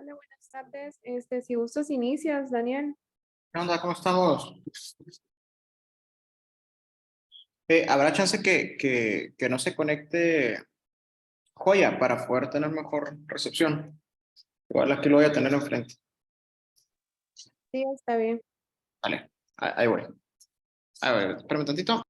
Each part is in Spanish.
Hola, buenas tardes. Si gustas, inicias, Daniel. ¿Qué onda? ¿Cómo estamos? ¿Habrá chance que no se conecte Joya para poder tener mejor recepción? Igual aquí lo voy a tener enfrente. Sí, está bien. Vale, ahí voy. A ver, espérame un tantito.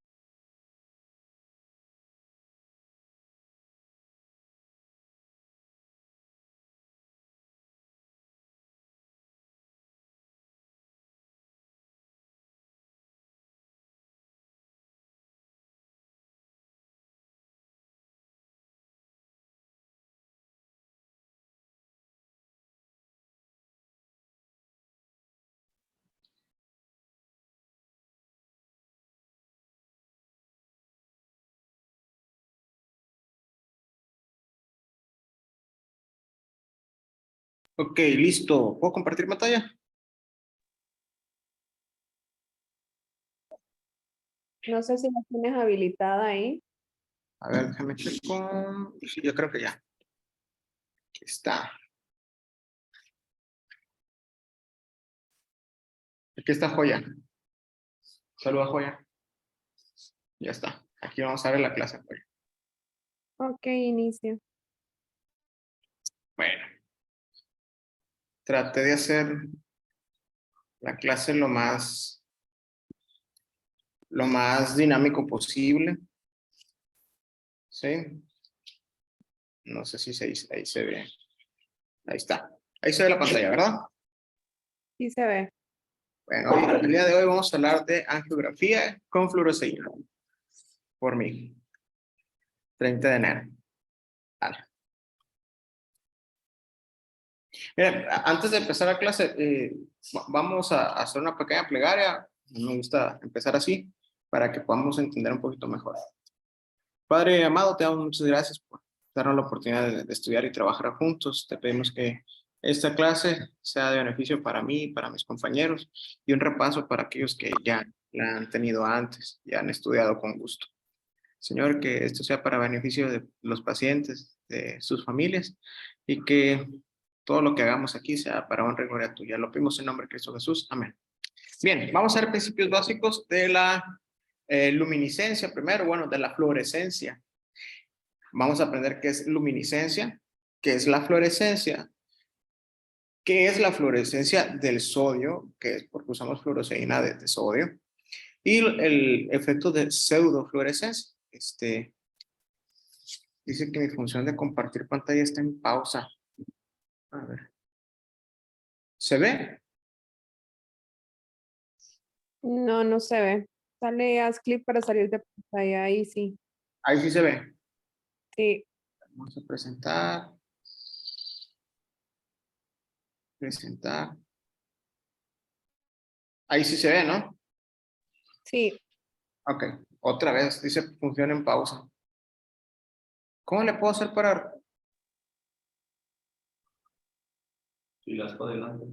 Ok, listo. ¿Puedo compartir pantalla? No sé si la tienes habilitada ahí. A ver, déjame checo. Sí, yo creo que ya. Aquí está. Aquí está Joya. Saluda, Joya. Ya está. Aquí vamos a ver la clase, Joya. Ok, inicia. Bueno, traté de hacer la clase lo más dinámico posible. ¿Sí? No sé si ahí se ve. Ahí está. Ahí se ve la pantalla, ¿verdad? Sí se ve. Bueno, el día de hoy vamos a hablar de angiografía con fluoresceína. Por mí. 30 de enero. Vale. Miren, antes de empezar la clase, vamos a hacer una pequeña plegaria. Me gusta empezar así para que podamos entender un poquito mejor. Padre amado, te damos muchas gracias por darnos la oportunidad de estudiar y trabajar juntos. Te pedimos que esta clase sea de beneficio para mí, para mis compañeros y un repaso para aquellos que ya la han tenido antes y han estudiado con gusto. Señor, que esto sea para beneficio de los pacientes, de sus familias y que todo lo que hagamos aquí sea para honra y gloria tuya. Lo pedimos en nombre de Cristo Jesús. Amén. Bien, vamos a ver principios básicos de la luminiscencia primero, bueno, de la fluorescencia. Vamos a aprender qué es luminiscencia, qué es la fluorescencia, qué es la fluorescencia del sodio, que es porque usamos fluoresceína de sodio, y el efecto de pseudofluorescencia. Dice que mi función de compartir pantalla está en pausa. A ver. ¿Se ve? No, no se ve. Sale, haz clic para salir de pantalla. Ahí sí. Ahí sí se ve. Sí, Vamos a presentar. Presentar. Ahí sí se ve, ¿no? sí. Ok. Otra vez. Dice función en pausa. ¿Cómo le puedo hacer para... Y las para adelante.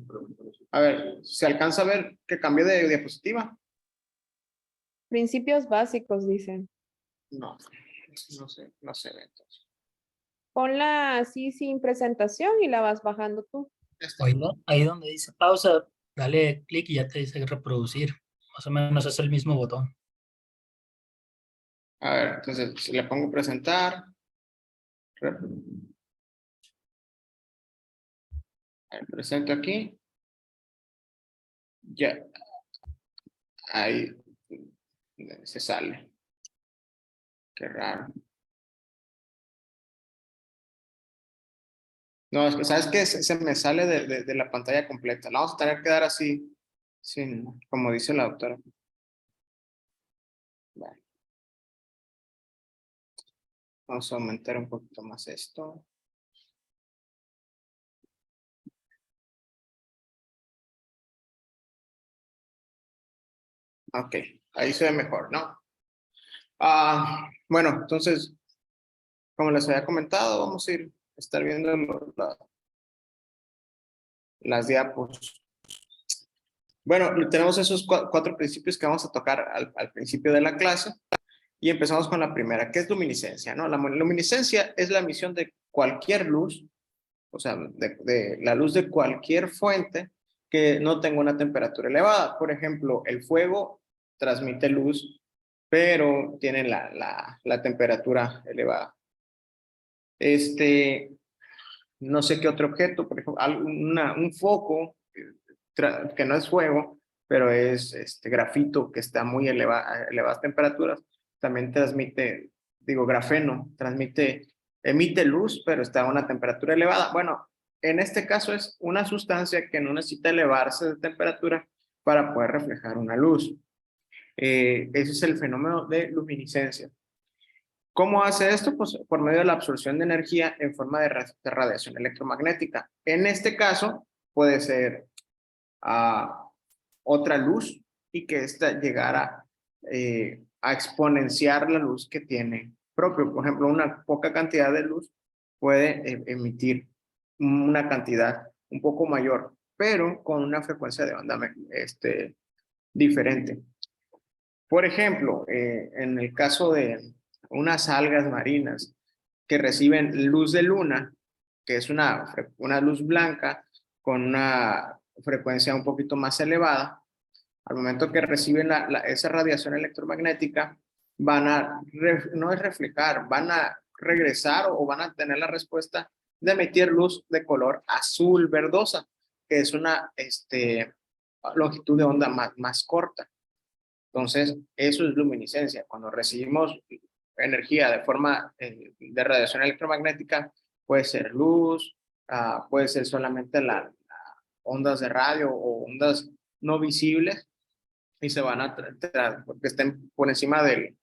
A ver, ¿se alcanza a ver que cambié de diapositiva? Principios básicos, dicen. No. No se ve entonces. Ponla así sin presentación y la vas bajando tú. Ahí donde dice pausa, dale clic y ya te dice reproducir. Más o menos es el mismo botón. A ver, entonces le pongo presentar. A ver, presento aquí. Ya. Ahí se sale. Qué raro. No, es que, ¿sabes qué? Se me sale de la pantalla completa. La vamos a tener que dar así, sin, como dice la doctora. Vale. Vamos a aumentar un poquito más esto. Ok, ahí se ve mejor, ¿no? Bueno, entonces, como les había comentado, vamos a estar viendo las diapos. Bueno, tenemos esos cuatro principios que vamos a tocar al principio de la clase y empezamos con la primera, que es luminiscencia, ¿no? La luminiscencia es la emisión de cualquier luz o sea, de la luz de cualquier fuente que no tenga una temperatura elevada. Por ejemplo, el fuego transmite luz, pero tiene la temperatura elevada. No sé qué otro objeto, por ejemplo, un foco que no es fuego, pero es grafito que está muy a elevadas temperaturas, también transmite, digo, grafeno, emite luz, pero está a una temperatura elevada. Bueno, en este caso es una sustancia que no necesita elevarse de temperatura para poder reflejar una luz. Ese es el fenómeno de luminiscencia. ¿Cómo hace esto? Pues por medio de la absorción de energía en forma de radiación electromagnética. En este caso, puede ser otra luz y que ésta llegara a exponenciar la luz que tiene propio. Por ejemplo, una poca cantidad de luz puede emitir una cantidad un poco mayor, pero con una frecuencia de onda diferente. Por ejemplo, en el caso de unas algas marinas que reciben luz de luna, que es una luz blanca con una frecuencia un poquito más elevada, al momento que reciben esa radiación electromagnética, no es reflejar, van a regresar o van a tener la respuesta de emitir luz de color azul verdosa, que es una longitud de onda más corta. Entonces, eso es luminiscencia. Cuando recibimos energía de forma de radiación electromagnética, puede ser luz, puede ser solamente las ondas de radio o ondas no visibles y se van a porque estén por encima de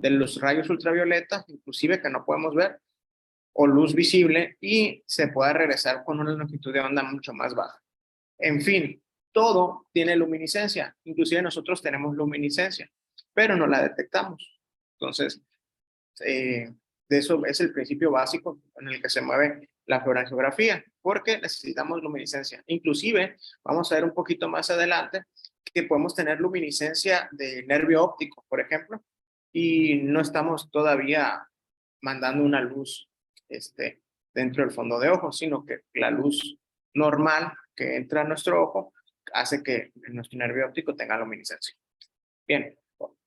los rayos ultravioleta, inclusive que no podemos ver, o luz visible y se pueda regresar con una longitud de onda mucho más baja. En fin, todo tiene luminiscencia, inclusive nosotros tenemos luminiscencia, pero no la detectamos. Entonces, de eso es el principio básico en el que se mueve la fluorangiografía, porque necesitamos luminiscencia. Inclusive, vamos a ver un poquito más adelante que podemos tener luminiscencia de nervio óptico, por ejemplo, y no estamos todavía mandando una luz dentro del fondo de ojo, sino que la luz normal que entra a nuestro ojo hace que nuestro nervio óptico tenga luminiscencia. Bien,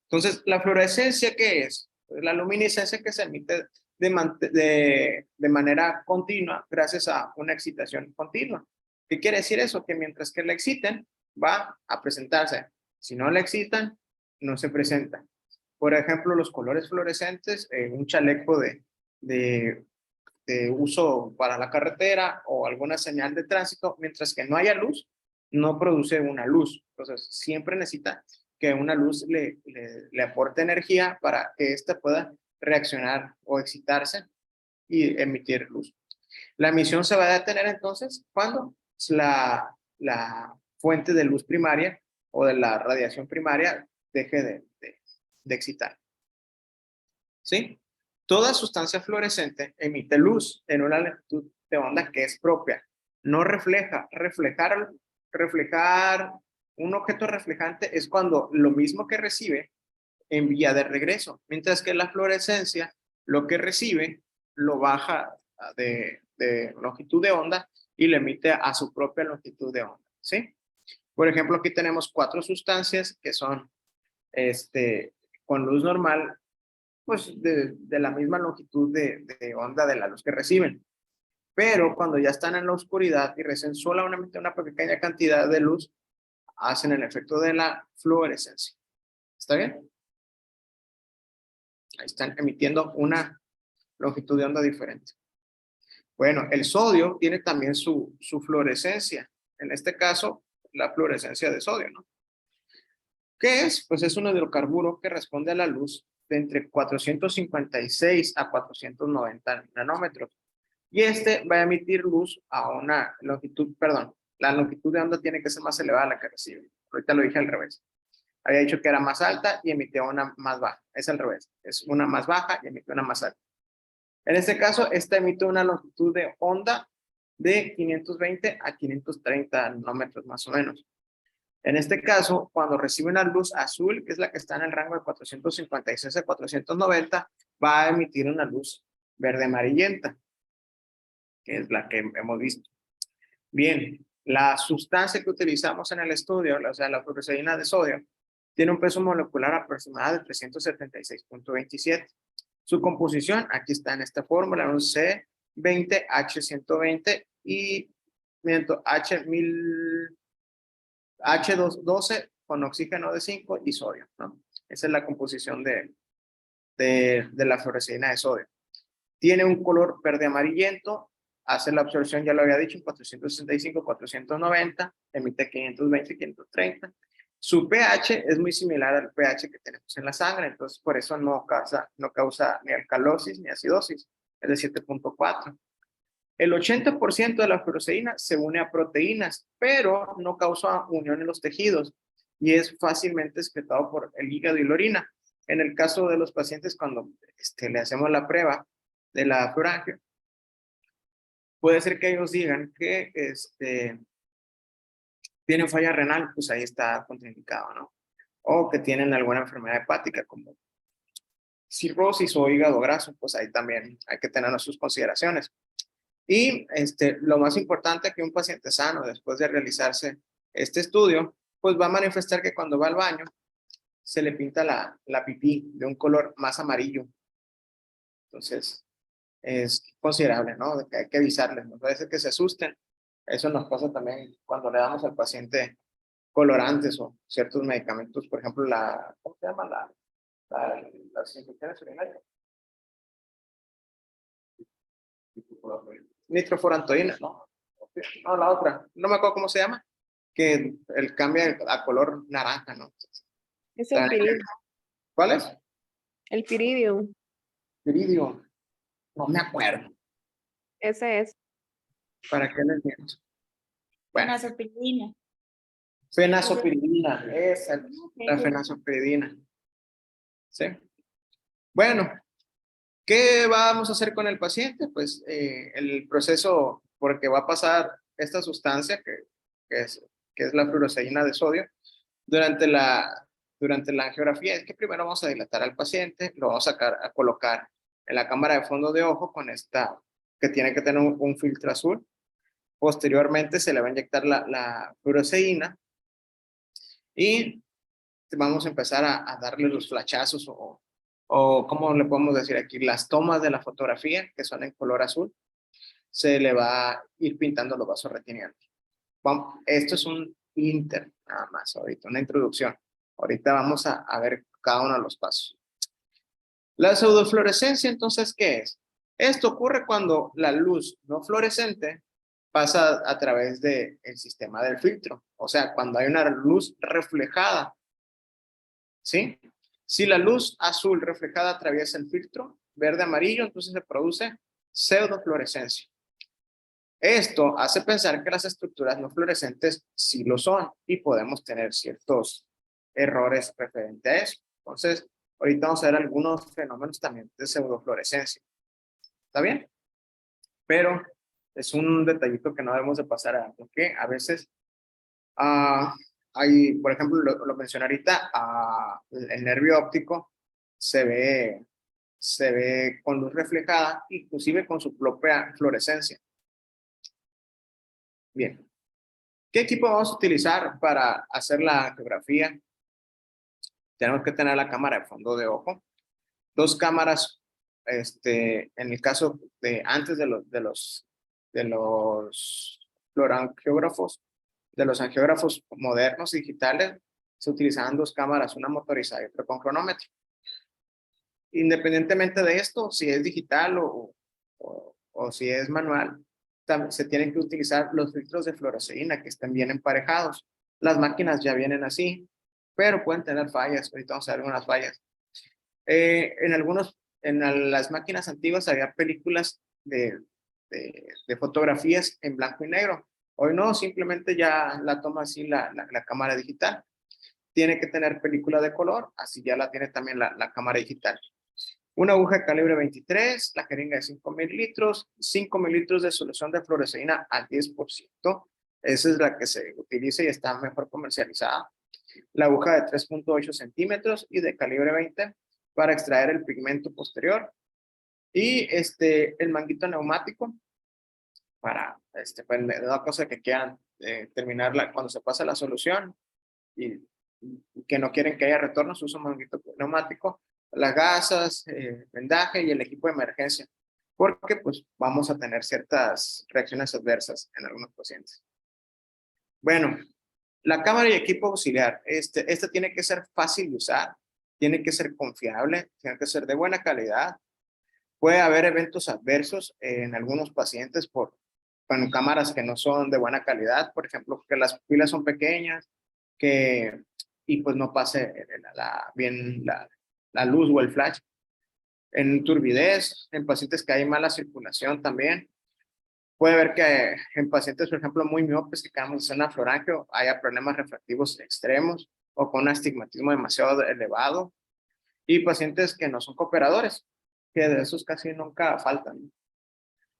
entonces, ¿la fluorescencia qué es? La luminiscencia que se emite de manera continua gracias a una excitación continua. ¿Qué quiere decir eso? Que mientras que la exciten, va a presentarse. Si no la excitan, no se presenta. Por ejemplo, los colores fluorescentes, un chaleco de uso para la carretera o alguna señal de tránsito, mientras que no haya luz, no produce una luz. Entonces, siempre necesita que una luz le aporte energía para que ésta pueda reaccionar o excitarse y emitir luz. La emisión se va a detener entonces cuando la fuente de luz primaria o de la radiación primaria deje de excitar. ¿Sí? Toda sustancia fluorescente emite luz en una longitud de onda que es propia. No refleja. Reflejar un objeto reflejante es cuando lo mismo que recibe envía de regreso, mientras que la fluorescencia lo que recibe lo baja de longitud de onda y lo emite a su propia longitud de onda. ¿Sí? Por ejemplo, aquí tenemos 4 sustancias que son con luz normal, pues de la misma longitud de onda de la luz que reciben. Pero cuando ya están en la oscuridad y reciben solamente una pequeña cantidad de luz, hacen el efecto de la fluorescencia. ¿Está bien? Ahí están emitiendo una longitud de onda diferente. Bueno, el sodio tiene también su fluorescencia. En este caso, la fluorescencia de sodio, ¿no? ¿Qué es? Pues es un hidrocarburo que responde a la luz de entre 456 a 490 nanómetros. Y va a emitir luz a una longitud, perdón, la longitud de onda tiene que ser más elevada a la que recibe. Ahorita lo dije al revés. Había dicho que era más alta y emitió una más baja. Es al revés. Es una más baja y emite una más alta. En este caso, esta emite una longitud de onda de 520 a 530 nanómetros más o menos. En este caso, cuando recibe una luz azul, que es la que está en el rango de 456 a 490, va a emitir una luz verde amarillenta. que es la que hemos visto. Bien, la sustancia que utilizamos en el estudio, o sea, la fluoresceína de sodio, tiene un peso molecular aproximado de 376.27. Su composición, aquí está en esta fórmula, un C20H120 y H12 con oxígeno de 5 y sodio, ¿no? Esa es la composición de la fluoresceína de sodio. Tiene un color verde amarillento, hace la absorción, ya lo había dicho, 465, 490, emite 520, 530. Su pH es muy similar al pH que tenemos en la sangre, entonces por eso no causa ni alcalosis ni acidosis, es de 7.4. El 80% de la fluoresceína se une a proteínas, pero no causa unión en los tejidos y es fácilmente excretado por el hígado y la orina. En el caso de los pacientes, cuando le hacemos la prueba de la fluorangio, puede ser que ellos digan que tienen falla renal, pues ahí está contraindicado, ¿no? O que tienen alguna enfermedad hepática como cirrosis o hígado graso, pues ahí también hay que tener sus consideraciones. Y lo más importante, que un paciente sano, después de realizarse este estudio, pues va a manifestar que cuando va al baño, se le pinta la pipí de un color más amarillo. Entonces, es considerable, ¿no? De que hay que avisarles, no puede ser que se asusten. Eso nos pasa también cuando le damos al paciente colorantes o ciertos medicamentos, por ejemplo, ¿cómo se llama? Las infecciones urinarias. Nitrofurantoína, ¿no? No, la otra, no me acuerdo cómo se llama, que cambia a color naranja, ¿no? Es el piridio. ¿Cuál es? El piridio. Piridio. No me acuerdo. Ese es. ¿Para qué les miento? Bueno. Fenazopiridina. Fenazopiridina, esa es la fenazopiridina. ¿Sí? Bueno, ¿qué vamos a hacer con el paciente? Pues el proceso, porque va a pasar esta sustancia que es la fluoresceína de sodio, durante la angiografía, es que primero vamos a dilatar al paciente, lo vamos a colocar en la cámara de fondo de ojo con esta, que tiene que tener un filtro azul. Posteriormente se le va a inyectar la fluoresceína y vamos a empezar a darle los flashazos o ¿cómo le podemos decir aquí? Las tomas de la fotografía, que son en color azul, se le va a ir pintando los vasos retinianos. Esto es un nada más ahorita, una introducción. Ahorita vamos a ver cada uno de los pasos. La pseudofluorescencia, entonces, ¿qué es? Esto ocurre cuando la luz no fluorescente pasa a través del sistema del filtro. O sea, cuando hay una luz reflejada. ¿Sí? Si la luz azul reflejada atraviesa el filtro verde-amarillo, entonces se produce pseudofluorescencia. Esto hace pensar que las estructuras no fluorescentes sí lo son y podemos tener ciertos errores referente a eso. Entonces, ahorita vamos a ver algunos fenómenos también de pseudofluorescencia. ¿Está bien? Pero es un detallito que no debemos de pasar a, porque a veces hay, por ejemplo, lo mencioné ahorita, el nervio óptico se ve con luz reflejada, inclusive con su propia fluorescencia. Bien. ¿Qué equipo vamos a utilizar para hacer la angiografía? Tenemos que tener la cámara de fondo de ojo. Dos cámaras, en el caso de antes de los fluorangiógrafos, de los angiógrafos modernos digitales, se utilizaban dos cámaras, una motorizada y otra con cronómetro. Independientemente de esto, si es digital o si es manual, se tienen que utilizar los filtros de fluoresceína que estén bien emparejados. Las máquinas ya vienen así, pero pueden tener fallas. Ahorita vamos a ver algunas fallas. En las máquinas antiguas había películas de fotografías en blanco y negro. Hoy no, simplemente ya la toma así la cámara digital. Tiene que tener película de color, así ya la tiene también la cámara digital. Una aguja de calibre 23, la jeringa de 5 mililitros, 5 mililitros de solución de fluoresceína al 10%. Esa es la que se utiliza y está mejor comercializada. La aguja de 3.8 centímetros y de calibre 20 para extraer el pigmento posterior. Y el manguito neumático pues, de una cosa que quieran terminarla cuando se pasa la solución y que no quieren que haya retorno, se usa un manguito neumático, las gasas, vendaje y el equipo de emergencia, porque pues vamos a tener ciertas reacciones adversas en algunos pacientes. Bueno, la cámara y equipo auxiliar, este tiene que ser fácil de usar, tiene que ser confiable, tiene que ser de buena calidad. Puede haber eventos adversos en algunos pacientes con cámaras que no son de buena calidad, por ejemplo, que las pilas son pequeñas, y pues no pase bien la luz o el flash. En turbidez, en pacientes que hay mala circulación también. Puede ver que en pacientes, por ejemplo, muy miopes que quedamos en zona florangio, haya problemas refractivos extremos o con un astigmatismo demasiado elevado. Y pacientes que no son cooperadores, que de esos casi nunca faltan, ¿no?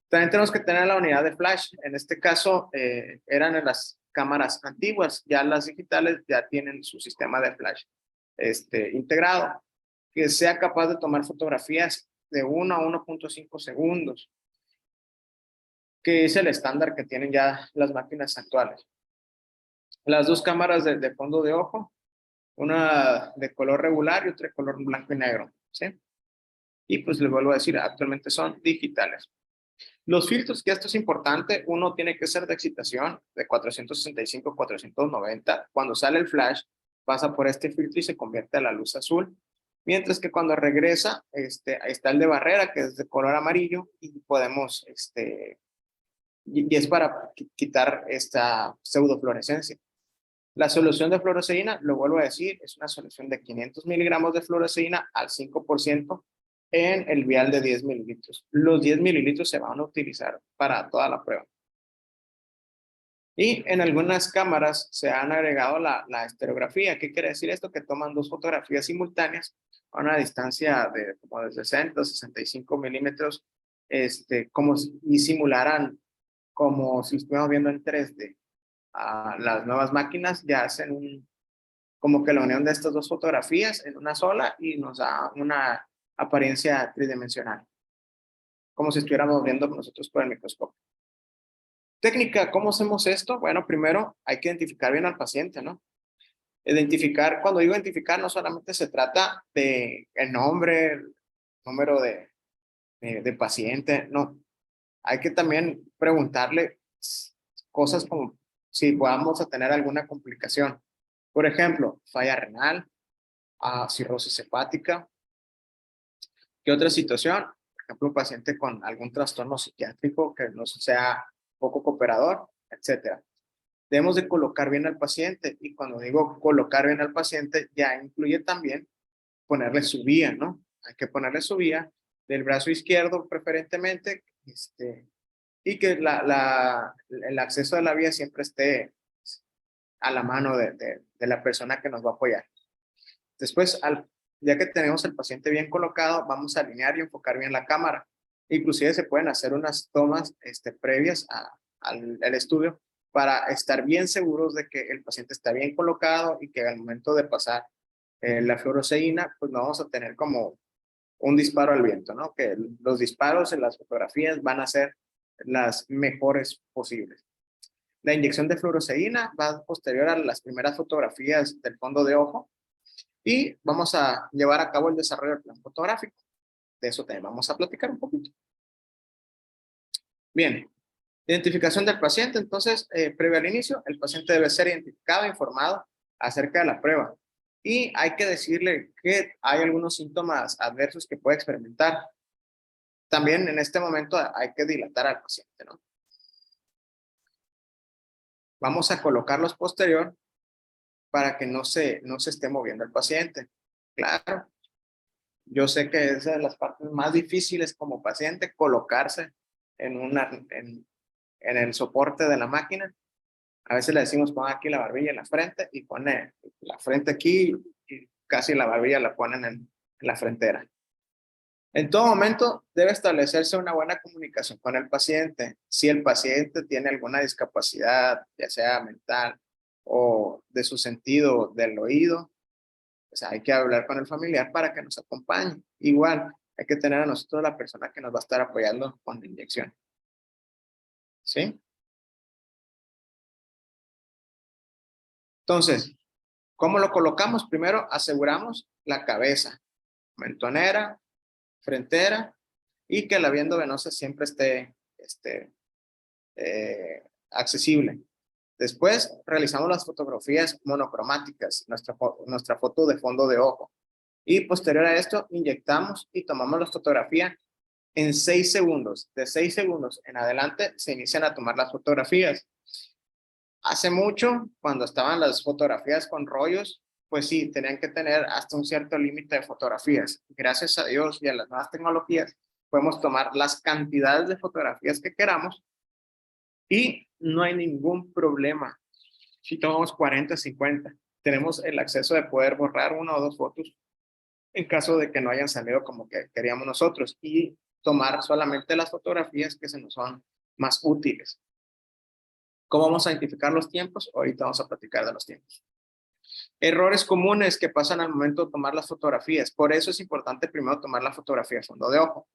También tenemos que tener la unidad de flash. En este caso, eran en las cámaras antiguas. Ya las digitales ya tienen su sistema de flash integrado, que sea capaz de tomar fotografías de 1 a 1.5 segundos, que es el estándar que tienen ya las máquinas actuales. Las dos cámaras de fondo de ojo, una de color regular y otra de color blanco y negro, ¿sí? Y pues les vuelvo a decir, actualmente son digitales. Los filtros, que esto es importante, uno tiene que ser de excitación de 465 a 490. Cuando sale el flash, pasa por este filtro y se convierte a la luz azul. Mientras que cuando regresa, ahí está el de barrera, que es de color amarillo, y podemos, y es para quitar esta pseudofluorescencia. La solución de fluoresceína, lo vuelvo a decir, es una solución de 500 miligramos de fluoresceína al 5% en el vial de 10 mililitros. Los 10 mililitros se van a utilizar para toda la prueba. Y en algunas cámaras se han agregado la estereografía. ¿Qué quiere decir esto? Que toman dos fotografías simultáneas a una distancia de como de 60 o 65 milímetros, y simularan como si estuviéramos viendo en 3D. Las nuevas máquinas ya hacen como que la unión de estas dos fotografías en una sola y nos da una apariencia tridimensional, como si estuviéramos viendo nosotros por el microscopio. Técnica, ¿cómo hacemos esto? Bueno, primero hay que identificar bien al paciente, ¿no? Identificar, cuando digo identificar, no solamente se trata de el nombre, el número de paciente, no. Hay que también preguntarle cosas como si podamos tener alguna complicación. Por ejemplo, falla renal, cirrosis hepática. ¿Qué otra situación? Por ejemplo, un paciente con algún trastorno psiquiátrico que no sea poco cooperador, etcétera. Debemos de colocar bien al paciente, y cuando digo colocar bien al paciente, ya incluye también ponerle su vía, ¿no? Hay que ponerle su vía del brazo izquierdo preferentemente, y que el acceso a la vía siempre esté a la mano de la persona que nos va a apoyar. Después, ya que tenemos el paciente bien colocado, vamos a alinear y enfocar bien la cámara. Inclusive se pueden hacer unas tomas previas al estudio para estar bien seguros de que el paciente está bien colocado y que al momento de pasar la fluoresceína, pues no vamos a tener como un disparo al viento, ¿no? Que los disparos en las fotografías van a ser las mejores posibles. La inyección de fluoresceína va posterior a las primeras fotografías del fondo de ojo, y vamos a llevar a cabo el desarrollo del plan fotográfico. De eso también vamos a platicar un poquito. Bien, identificación del paciente. Entonces, previo al inicio, el paciente debe ser identificado e informado acerca de la prueba. Y hay que decirle que hay algunos síntomas adversos que puede experimentar. También en este momento hay que dilatar al paciente, ¿no? Vamos a colocarlos posterior para que no se esté moviendo el paciente. Claro, yo sé que es de las partes más difíciles como paciente, colocarse en el soporte de la máquina. A veces le decimos, pon aquí la barbilla en la frente, y pone la frente aquí y casi la barbilla la ponen en la frentera. En todo momento debe establecerse una buena comunicación con el paciente. Si el paciente tiene alguna discapacidad, ya sea mental o de su sentido del oído, pues hay que hablar con el familiar para que nos acompañe. Igual, hay que tener a nosotros la persona que nos va a estar apoyando con la inyección. ¿sí? Entonces, ¿cómo lo colocamos? Primero aseguramos la cabeza, mentonera, frentera, y que la viendo venosa siempre esté accesible. Después realizamos las fotografías monocromáticas, nuestra foto de fondo de ojo. Y posterior a esto, inyectamos y tomamos la fotografía en 6 segundos. De 6 segundos en adelante se inician a tomar las fotografías. Hace mucho, cuando estaban las fotografías con rollos, pues sí, tenían que tener hasta un cierto límite de fotografías. Gracias a Dios y a las nuevas tecnologías, podemos tomar las cantidades de fotografías que queramos y no hay ningún problema. Si tomamos 40, 50, tenemos el acceso de poder borrar 1 o 2 fotos en caso de que no hayan salido como que queríamos nosotros y tomar solamente las fotografías que se nos son más útiles. ¿Cómo vamos a identificar los tiempos? Ahorita vamos a platicar de los tiempos. Errores comunes que pasan al momento de tomar las fotografías. Por eso es importante primero tomar la fotografía a fondo de ojo,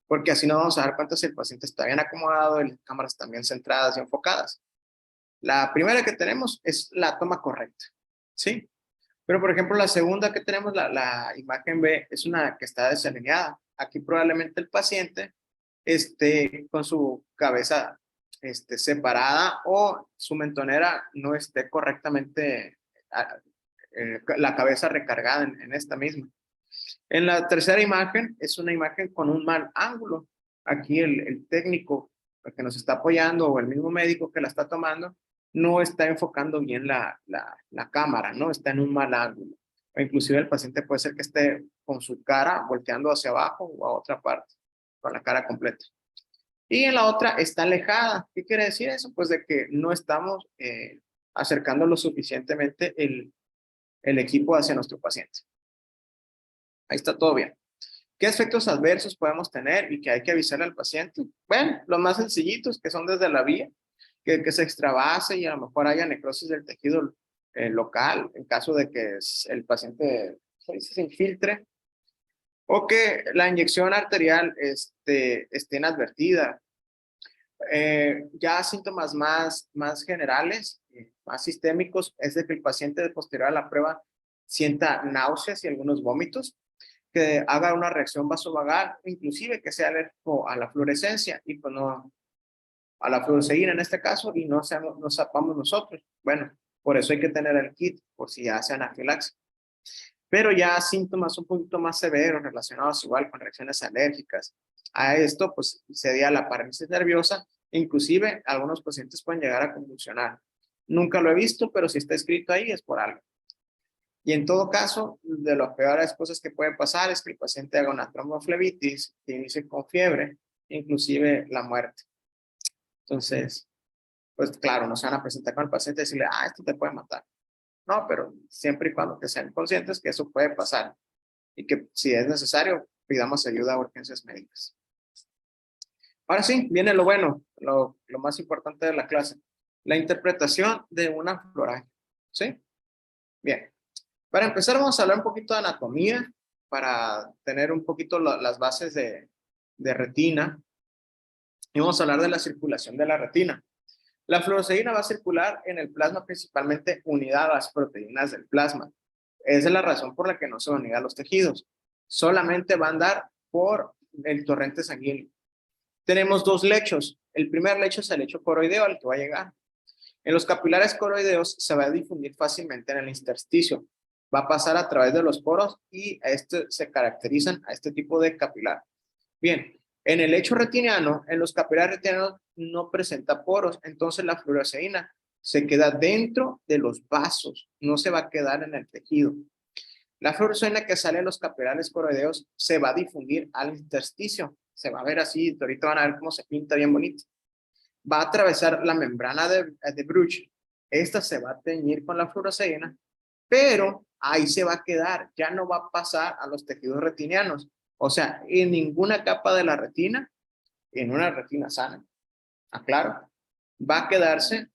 porque así nos vamos a dar cuenta si el paciente está bien acomodado y las cámaras están bien centradas y enfocadas. La primera que tenemos es la toma correcta, ¿sí? Pero, por ejemplo, la segunda que tenemos, la imagen B, es una que está desalineada. Aquí probablemente el paciente esté con su cabeza separada o su mentonera no esté correctamente, la cabeza recargada en esta misma. En la tercera imagen es una imagen con un mal ángulo. Aquí el técnico que nos está apoyando o el mismo médico que la está tomando no está enfocando bien la cámara, ¿no? Está en un mal ángulo. O inclusive el paciente puede ser que esté con su cara volteando hacia abajo o a otra parte, con la cara completa. Y en la otra está alejada. ¿Qué quiere decir eso? Pues de que no estamos acercando lo suficientemente el equipo hacia nuestro paciente. Ahí está todo bien. ¿Qué efectos adversos podemos tener y que hay que avisarle al paciente? Bueno, los más sencillitos que son desde la vía, que se extravase y a lo mejor haya necrosis del tejido local en caso de que el paciente se infiltre o que la inyección arterial esté inadvertida. Ya síntomas más generales, más sistémicos, es de que el paciente de posterior a la prueba sienta náuseas y algunos vómitos, que haga una reacción vasovagal, inclusive que sea alérgico a la fluorescencia y pues no a la fluoresceína en este caso y no sepamos nosotros. Bueno, por eso hay que tener el kit por si ya sea anafilaxia. Pero ya síntomas un poquito más severos relacionados igual con reacciones alérgicas. A esto pues sería la parálisis nerviosa, inclusive algunos pacientes pueden llegar a convulsionar. Nunca lo he visto, pero si está escrito ahí es por algo. Y en todo caso, de las peores cosas que pueden pasar es que el paciente haga una tromboflebitis, que inicie con fiebre, inclusive la muerte. Entonces, pues claro, no se van a presentar con el paciente y decirle, esto te puede matar. No, pero siempre y cuando que sean conscientes que eso puede pasar y que si es necesario, pidamos ayuda a urgencias médicas. Ahora sí, viene lo bueno, lo más importante de la clase. La interpretación de una floraje. ¿Sí? Bien. Para empezar, vamos a hablar un poquito de anatomía para tener un poquito las bases de retina. Y vamos a hablar de la circulación de la retina. La fluoresceína va a circular en el plasma principalmente unida a las proteínas del plasma. Esa es la razón por la que no se unida a los tejidos. Solamente va a andar por el torrente sanguíneo. Tenemos 2 lechos. El primer lecho es el lecho coroideo al que va a llegar. En los capilares coroideos se va a difundir fácilmente en el intersticio. Va a pasar a través de los poros y se caracterizan a este tipo de capilar. Bien, en el lecho retiniano, en los capilares retinianos no presenta poros, entonces la fluoresceína se queda dentro de los vasos, no se va a quedar en el tejido. La fluoresceína que sale de los capilares coroideos se va a difundir al intersticio, se va a ver así, ahorita van a ver cómo se pinta bien bonito. Va a atravesar la membrana de Bruch, esta se va a teñir con la fluoresceína, pero ahí se va a quedar, ya no va a pasar a los tejidos retinianos. O sea, en ninguna capa de la retina, en una retina sana, aclaro, va a quedarse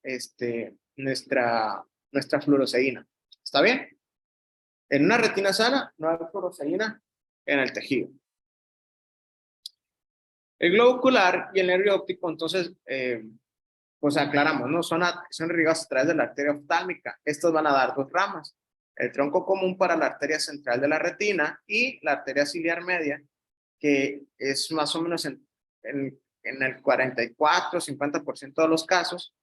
nuestra fluoresceína. ¿Está bien? En una retina sana no hay fluoresceína en el tejido. El globo ocular y el nervio óptico, entonces, pues aclaramos, ¿no? Son irrigados a través de la arteria oftálmica. Estos van a dar dos ramas. El tronco común para la arteria central de la retina y la arteria ciliar media, que es más o menos en el 44-50% de los casos,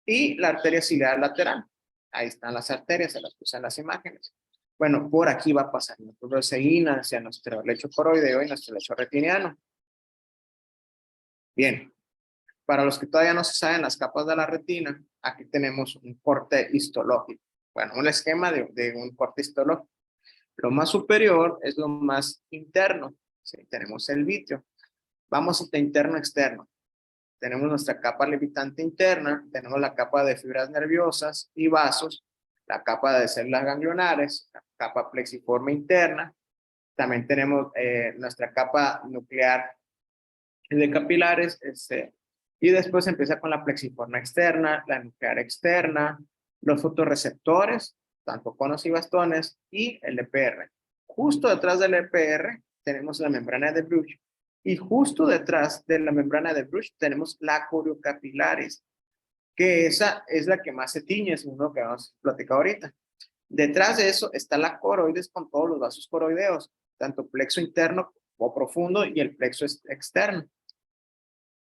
y la arteria ciliar lateral. Ahí están las arterias, se las puse en las imágenes. Bueno, por aquí va a pasar nuestra proseína hacia nuestro lecho coroideo y nuestro lecho retiniano. Bien, para los que todavía no se saben las capas de la retina, aquí tenemos un corte histológico. Bueno, un esquema de un corte histológico. Lo más superior es lo más interno. ¿Sí? Tenemos el vítreo. Vamos de interno a externo. Tenemos nuestra capa levitante interna, tenemos la capa de fibras nerviosas y vasos, la capa de células ganglionares, la capa plexiforme interna. También tenemos nuestra capa nuclear de capilares, y después empieza con la plexiforme externa, la nuclear externa, los fotorreceptores, tanto conos y bastones, y el EPR. Justo detrás del EPR tenemos la membrana de Bruch, y justo detrás de la membrana de Bruch tenemos la coriocapilares, que esa es la que más se tiñe, es uno que vamos a platicar ahorita. Detrás de eso está la coroides con todos los vasos coroideos, tanto plexo interno o profundo y el plexo externo.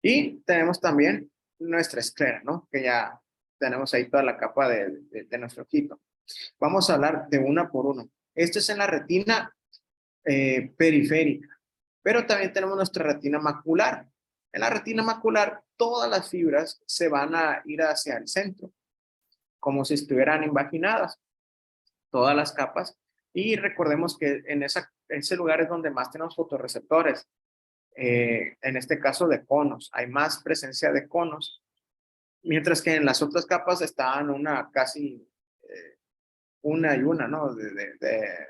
Y tenemos también nuestra esclera, ¿no? Que ya tenemos ahí toda la capa de nuestro ojito. Vamos a hablar de una por uno. Esto es en la retina periférica, pero también tenemos nuestra retina macular. En la retina macular, todas las fibras se van a ir hacia el centro, como si estuvieran invaginadas, todas las capas. Y recordemos que en ese lugar es donde más tenemos fotorreceptores. En este caso de conos, hay más presencia de conos, mientras que en las otras capas estaban casi una y una, ¿no? De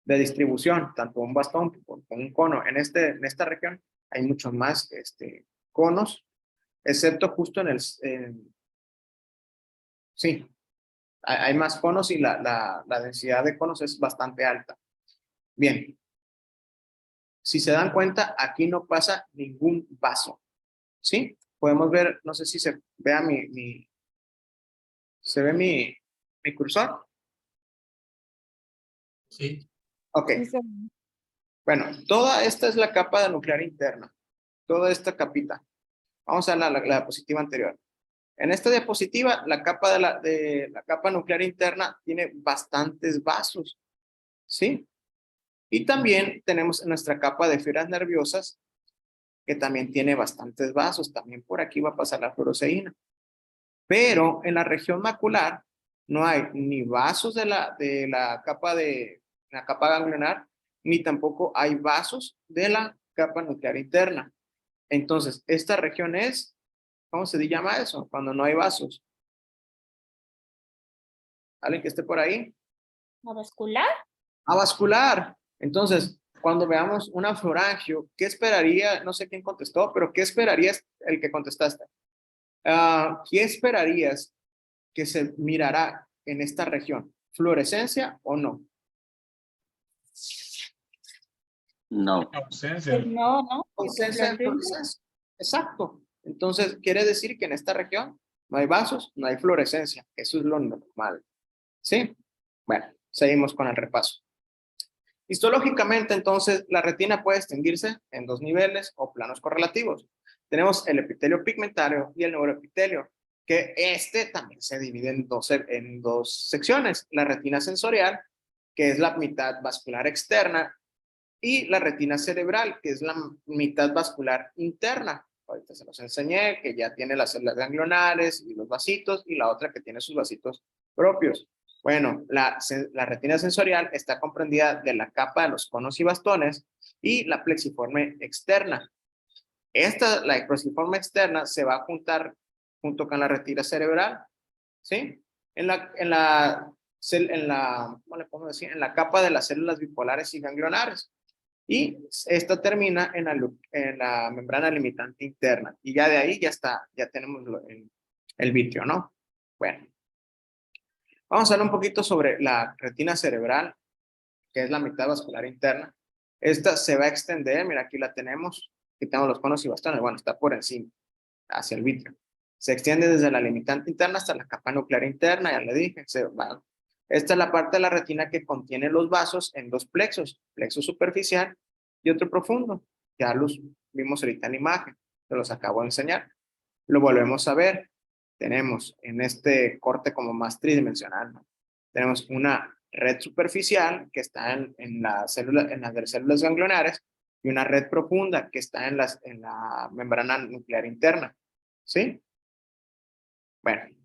distribución, tanto un bastón como un cono. En esta región hay muchos más conos, excepto justo sí, hay más conos y la densidad de conos es bastante alta. Bien. Si se dan cuenta, aquí no pasa ningún vaso. ¿Sí? Podemos ver, no sé si se vea ¿se ve mi cursor? Sí. Ok. Bueno, toda esta es la capa nuclear interna. Toda esta capita. Vamos a la diapositiva anterior. En esta diapositiva, la capa de la capa nuclear interna tiene bastantes vasos. ¿Sí? Y también tenemos nuestra capa de fibras nerviosas, que también tiene bastantes vasos. También por aquí va a pasar la fluoresceína. Pero en la región macular no hay ni vasos de la capa ganglionar, ni tampoco hay vasos de la capa nuclear interna. Entonces, esta región es, ¿cómo se llama eso? Cuando no hay vasos. ¿Alguien que esté por ahí? ¿Avascular? Avascular. Entonces, cuando veamos un angiorangio, ¿qué esperaría? No sé quién contestó, pero ¿qué esperarías el que contestaste? ¿Qué esperarías que se mirará en esta región? ¿Fluorescencia o no? No. Pues no, ¿no? Ausencia de fluorescencia. Exacto. Entonces, quiere decir que en esta región no hay vasos, no hay fluorescencia. Eso es lo normal. ¿Sí? Bueno, seguimos con el repaso. Histológicamente, entonces, la retina puede distinguirse en dos niveles o planos correlativos. Tenemos el epitelio pigmentario y el neuroepitelio, que también se divide en dos secciones. La retina sensorial, que es la mitad vascular externa, y la retina cerebral, que es la mitad vascular interna. Ahorita se los enseñé, que ya tiene las células ganglionares y los vasitos, y la otra que tiene sus vasitos propios. Bueno, la retina sensorial está comprendida de la capa de los conos y bastones y la plexiforme externa. La plexiforme externa se va a juntar junto con la retina cerebral, ¿sí? ¿Cómo le podemos decir? En la capa de las células bipolares y ganglionares. Y esta termina en la membrana limitante interna. Y ya de ahí ya tenemos el vítreo, ¿no? Bueno. Vamos a hablar un poquito sobre la retina cerebral, que es la mitad vascular interna. Esta se va a extender, mira, aquí la tenemos. Aquí tenemos los conos y bastones. Bueno, está por encima, hacia el vítreo. Se extiende desde la limitante interna hasta la capa nuclear interna, ya le dije. Esta es la parte de la retina que contiene los vasos en dos plexos, plexo superficial y otro profundo. Ya los vimos ahorita en la imagen, se los acabo de enseñar. Lo volvemos a ver. Tenemos en este corte como más tridimensional, ¿no? Tenemos una red superficial que está en las células ganglionares y una red profunda que está en la membrana nuclear interna. ¿Sí? Bueno.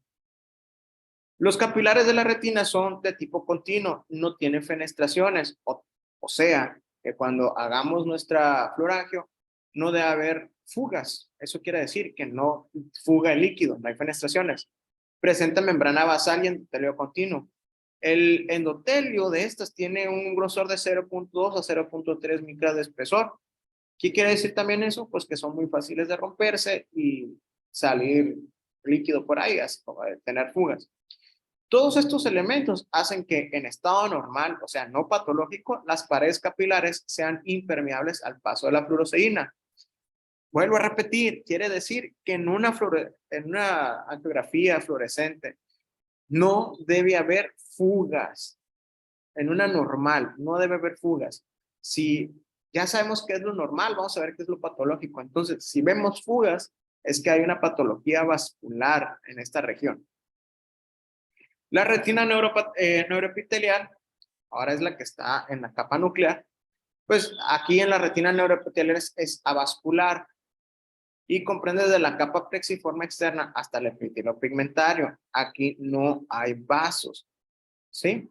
Los capilares de la retina son de tipo continuo, no tienen fenestraciones, o sea, que cuando hagamos nuestra fluorangio, no debe haber fugas. Eso quiere decir que no fuga el líquido, no hay fenestraciones. Presenta membrana basal y endotelio continuo. El endotelio de estas tiene un grosor de 0.2 a 0.3 micras de espesor. ¿Qué quiere decir también eso? Pues que son muy fáciles de romperse y salir líquido por ahí, así como de tener fugas. Todos estos elementos hacen que en estado normal, o sea, no patológico, las paredes capilares sean impermeables al paso de la fluoresceína. Vuelvo a repetir, quiere decir que en una angiografía fluorescente no debe haber fugas. En una normal no debe haber fugas. Si ya sabemos qué es lo normal, vamos a ver qué es lo patológico. Entonces, si vemos fugas, es que hay una patología vascular en esta región. La retina neuroepitelial, ahora es la que está en la capa nuclear, pues aquí en la retina neuroepitelial es avascular y comprende desde la capa plexiforme externa hasta el epitelio pigmentario. Aquí no hay vasos, ¿sí?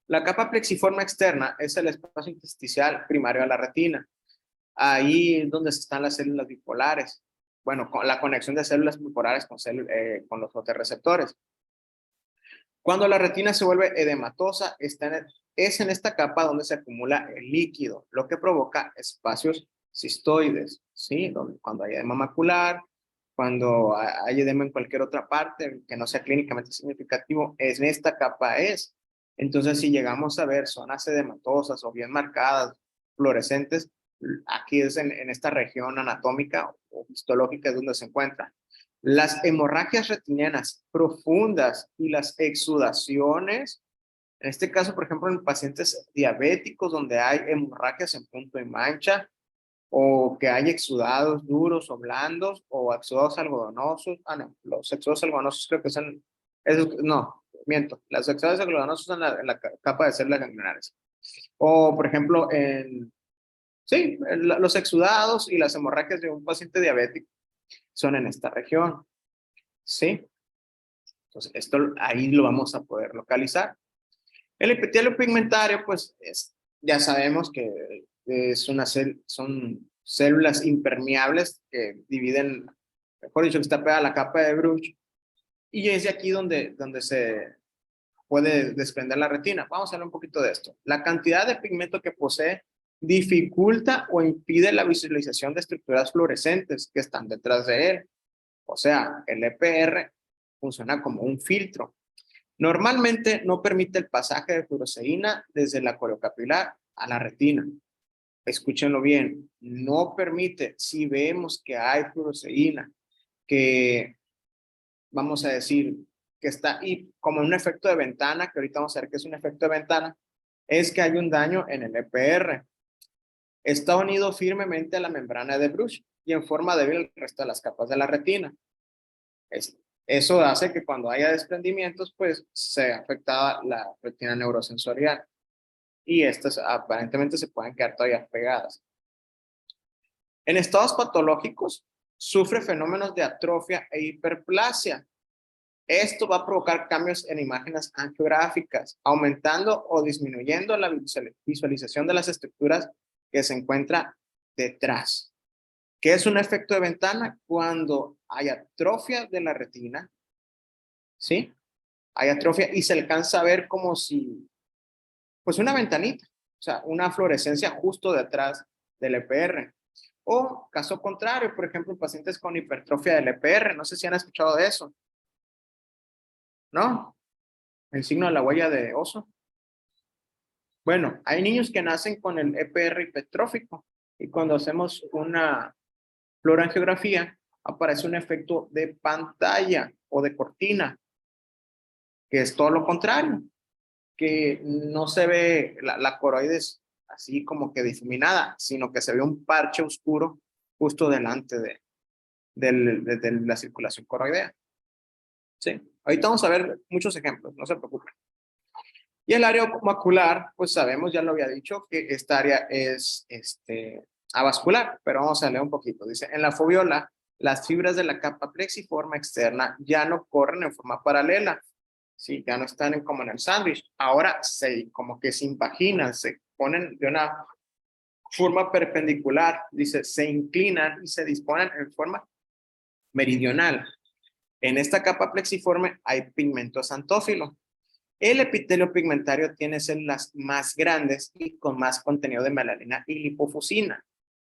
La capa plexiforme externa es el espacio intersticial primario de la retina. Ahí es donde están las células bipolares. Bueno, con la conexión de células bipolares con los fotorreceptores. Cuando la retina se vuelve edematosa, es en esta capa donde se acumula el líquido, lo que provoca espacios cistoides, ¿sí? Cuando hay edema macular, cuando hay edema en cualquier otra parte que no sea clínicamente significativo, en esta capa es. Entonces, si llegamos a ver zonas edematosas o bien marcadas, fluorescentes, aquí es en esta región anatómica o histológica es donde se encuentra. Las hemorragias retinianas profundas y las exudaciones, en este caso, por ejemplo, en pacientes diabéticos donde hay hemorragias en punto y mancha, o que hay exudados duros o blandos, o exudados algodonosos. No, los exudados algodonosos creo que son, no, miento, los exudados algodonosos son en la capa de células ganglionares. O, por ejemplo, los exudados y las hemorragias de un paciente diabético son en esta región, ¿sí? Entonces, esto ahí lo vamos a poder localizar. El epitelio pigmentario, pues, ya sabemos que son células impermeables que dividen, mejor dicho, que está pegada a la capa de Bruch, y es de aquí donde se puede desprender la retina. Vamos a hablar un poquito de esto. La cantidad de pigmento que posee dificulta o impide la visualización de estructuras fluorescentes que están detrás de él. O sea, el EPR funciona como un filtro. Normalmente no permite el pasaje de fluoresceína desde la coriocapilar a la retina. Escúchenlo bien, no permite. Si vemos que hay fluoresceína, que vamos a decir que está y como un efecto de ventana, que ahorita vamos a ver que es un efecto de ventana, es que hay un daño en el EPR. Está unido firmemente a la membrana de Bruch y en forma débil al resto de las capas de la retina. Eso hace que cuando haya desprendimientos, pues se afecta la retina neurosensorial. Y estas aparentemente se pueden quedar todavía pegadas. En estados patológicos, sufre fenómenos de atrofia e hiperplasia. Esto va a provocar cambios en imágenes angiográficas, aumentando o disminuyendo la visualización de las estructuras que se encuentra detrás. ¿Qué es un efecto de ventana? Cuando hay atrofia de la retina, ¿sí? Hay atrofia y se alcanza a ver como si, pues una ventanita, o sea, una fluorescencia justo detrás del EPR. O caso contrario, por ejemplo, pacientes con hipertrofia del EPR, no sé si han escuchado de eso. ¿No? El signo de la huella de oso. Bueno, hay niños que nacen con el EPR hipertrófico y cuando hacemos una fluorangiografía, aparece un efecto de pantalla o de cortina, que es todo lo contrario, que no se ve la coroides así como que difuminada, sino que se ve un parche oscuro justo delante de la circulación coroidea. Sí, ahorita vamos a ver muchos ejemplos, no se preocupen. Y el área macular, pues sabemos, ya lo había dicho, que esta área es avascular, pero vamos a leer un poquito. Dice, en la foviola, las fibras de la capa plexiforme externa ya no corren en forma paralela, ¿sí? Ya no están como en el sándwich. Ahora como que se impaginan, se ponen de una forma perpendicular, dice, se inclinan y se disponen en forma meridional. En esta capa plexiforme hay pigmento xantófilo. El epitelio pigmentario tiene células más grandes y con más contenido de melanina y lipofuscina.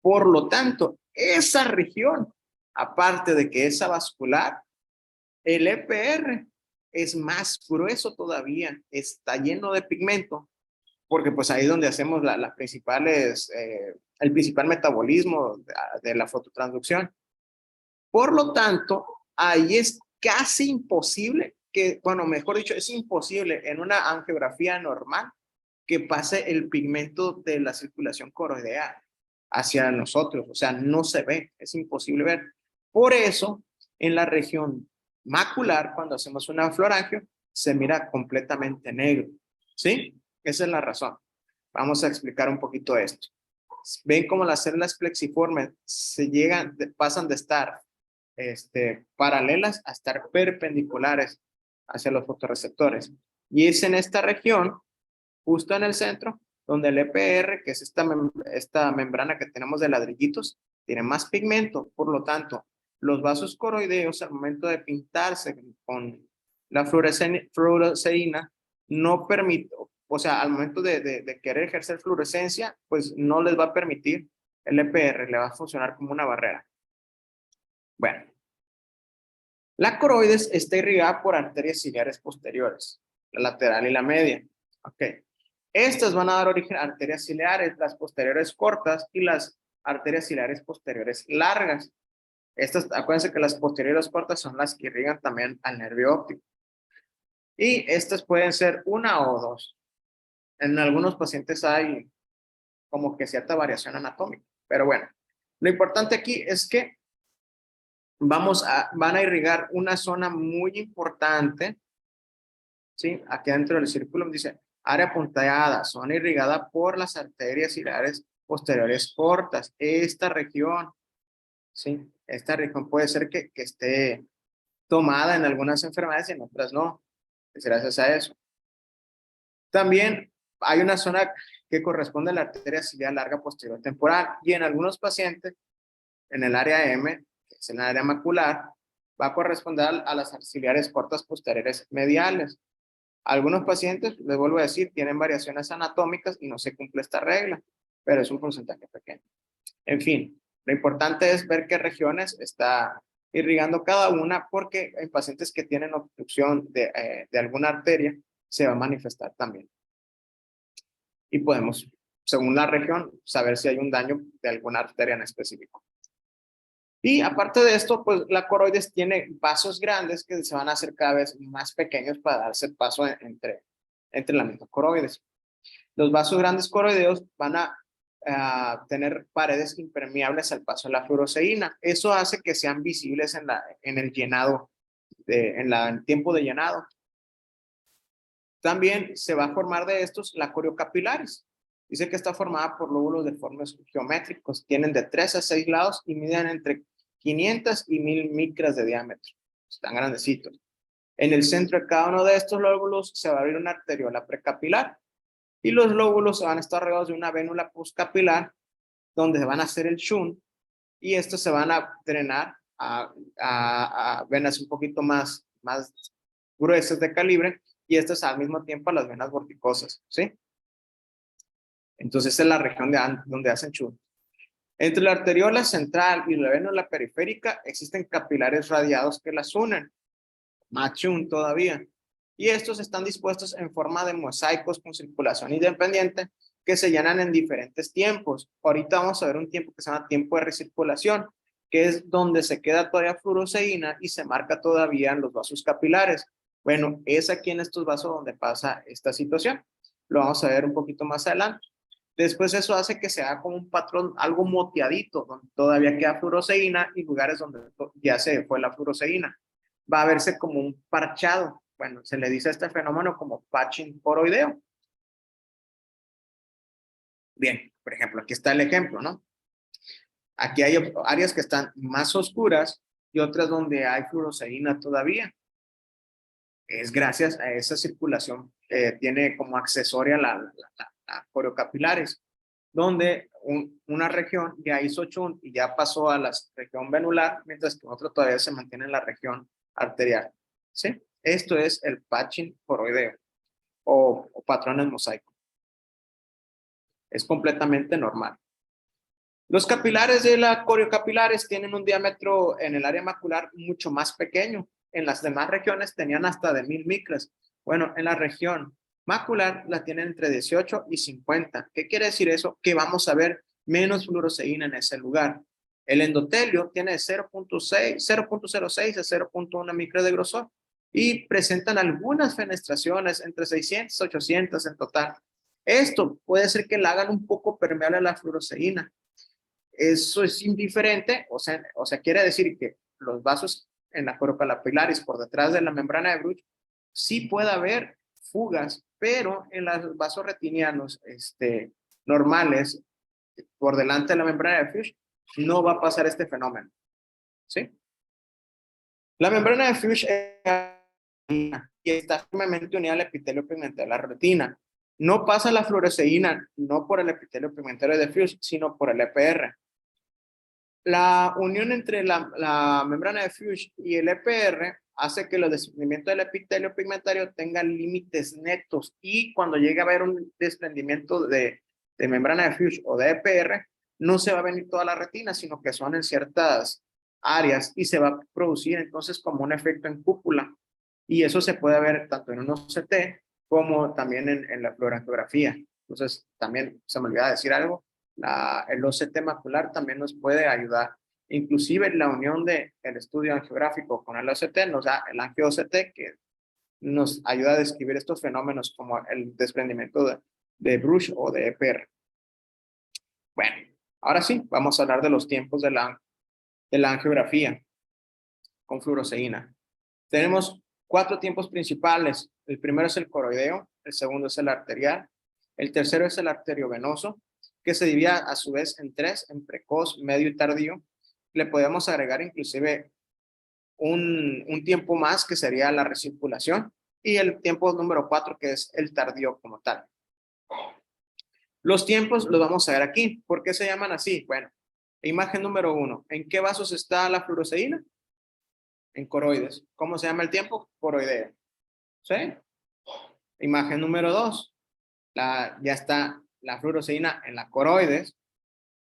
Por lo tanto, esa región, aparte de que es avascular, el EPR es más grueso todavía, está lleno de pigmento, porque pues ahí es donde hacemos las principales, el principal metabolismo de la fototransducción. Por lo tanto, ahí es casi imposible que, bueno, mejor dicho, es imposible en una angiografía normal que pase el pigmento de la circulación coroidea hacia nosotros. O sea, no se ve, es imposible ver. Por eso, en la región macular, cuando hacemos una fluorangio, se mira completamente negro. ¿Sí? Esa es la razón. Vamos a explicar un poquito esto. Ven cómo las células plexiformes pasan de estar paralelas a estar perpendiculares hacia los fotorreceptores. Y es en esta región, justo en el centro, donde el EPR, que es esta membrana que tenemos de ladrillitos, tiene más pigmento. Por lo tanto, los vasos coroideos al momento de pintarse con la fluoresceína no permite, o sea, al momento de querer ejercer fluorescencia, pues no les va a permitir el EPR, le va a funcionar como una barrera. Bueno, la coroides está irrigada por arterias ciliares posteriores, la lateral y la media. Ok. Estas van a dar origen a arterias ciliares, las posteriores cortas y las arterias ciliares posteriores largas. Estas, acuérdense que las posteriores cortas son las que irrigan también al nervio óptico. Y estas pueden ser una o dos. En algunos pacientes hay como que cierta variación anatómica. Pero bueno, lo importante aquí es que van a irrigar una zona muy importante, ¿sí? Aquí dentro del círculo dice, área punteada, zona irrigada por las arterias ciliares posteriores cortas. Esta región, ¿sí? Esta región puede ser que esté tomada en algunas enfermedades y en otras no. Es gracias a eso. También hay una zona que corresponde a la arteria ciliar larga posterior temporal y en algunos pacientes, en el área M, que es en el área macular, va a corresponder a las ciliares cortas posteriores mediales. Algunos pacientes, les vuelvo a decir, tienen variaciones anatómicas y no se cumple esta regla, pero es un porcentaje pequeño. En fin, lo importante es ver qué regiones está irrigando cada una, porque en pacientes que tienen obstrucción de alguna arteria, se va a manifestar también. Y podemos, según la región, saber si hay un daño de alguna arteria en específico. Y aparte de esto, pues la coroides tiene vasos grandes que se van a hacer cada vez más pequeños para darse paso entre la misma coroides. Los vasos grandes coroideos van a tener paredes impermeables al paso de la fluoresceína. Eso hace que sean visibles en el llenado, en el tiempo de llenado. También se va a formar de estos la coriocapilaris. Dice que está formada por lóbulos deformes geométricos. Tienen de 3 a 6 lados y miden entre 500 y 1000 micras de diámetro. Están grandecitos. En el centro de cada uno de estos lóbulos se va a abrir una arteriola precapilar. Y los lóbulos se van a estar rodeados de una vénula postcapilar donde van a hacer el shunt. Y estos se van a drenar a venas un poquito más gruesas de calibre. Y estas al mismo tiempo a las venas vorticosas, ¿sí? Entonces es la región donde hacen shunt. Entre la arteriola central y la vénula periférica existen capilares radiados que las unen, más shunt todavía. Y estos están dispuestos en forma de mosaicos con circulación independiente que se llenan en diferentes tiempos. Ahorita vamos a ver un tiempo que se llama tiempo de recirculación. que es donde se queda todavía fluoresceína y se marca todavía en los vasos capilares. Bueno, es aquí en estos vasos donde pasa esta situación. Lo vamos a ver un poquito más adelante. Después eso hace que se haga como un patrón, algo moteadito, donde todavía queda fluoresceína y lugares donde ya se fue la fluoresceína. Va a verse como un parchado. Bueno, se le dice a este fenómeno como patching coroideo. Bien, por ejemplo, aquí está el ejemplo, ¿no? Aquí hay áreas que están más oscuras y otras donde hay fluoresceína todavía. Es gracias a esa circulación que tiene como accesoria la coriocapilares, donde una región ya hizo shunt y ya pasó a la región venular, mientras que otra todavía se mantiene en la región arterial. ¿Sí? Esto es el patching coroideo o patrón en mosaico. Es completamente normal. Los capilares de la coriocapilares tienen un diámetro en el área macular mucho más pequeño. En las demás regiones tenían hasta de 1000 micras. Bueno, en la región macular la tienen entre 18 y 50. ¿Qué quiere decir eso? Que vamos a ver menos fluoresceína en ese lugar. El endotelio tiene 0.06 a 0.1 micras de grosor y presentan algunas fenestraciones entre 600 y 800 en total. Esto puede ser que la hagan un poco permeable a la fluoresceína. Eso es indiferente, o sea, quiere decir que los vasos en la coriocapilaris por detrás de la membrana de Bruch sí puede haber fugas, pero en los vasos retinianos normales por delante de la membrana de Fuchs no va a pasar este fenómeno. ¿Sí? La membrana de Fuchs y está firmemente unida al epitelio pigmentario de la retina. No pasa la fluoresceína, no por el epitelio pigmentario de Fuchs, sino por el EPR. La unión entre la membrana de Fuchs y el EPR hace que el desprendimiento del epitelio pigmentario tenga límites netos y cuando llegue a haber un desprendimiento de membrana de Fuchs o de EPR, no se va a venir toda la retina, sino que son en ciertas áreas y se va a producir entonces como un efecto en cúpula. Y eso se puede ver tanto en un OCT como también en la fluorografía. Entonces, también se me olvidaba decir algo. El OCT macular también nos puede ayudar. Inclusive la unión del estudio angiográfico con el OCT nos da el angio-OCT que nos ayuda a describir estos fenómenos como el desprendimiento de Bruch o de EPR. Bueno, ahora sí, vamos a hablar de los tiempos de la angiografía con fluoresceína. Tenemos 4 tiempos principales. El primero es el coroideo, el segundo es el arterial, el tercero es el arteriovenoso, que se divide a su vez en 3, en precoz, medio y tardío. Le podemos agregar inclusive un tiempo más que sería la recirculación y el tiempo número 4 que es el tardío como tal. Los tiempos los vamos a ver aquí. ¿Por qué se llaman así? Bueno, imagen número 1. ¿En qué vasos está la fluoresceína? En coroides. ¿Cómo se llama el tiempo? Coroideo. ¿Sí? Imagen número 2. Ya está la fluoresceína en la coroides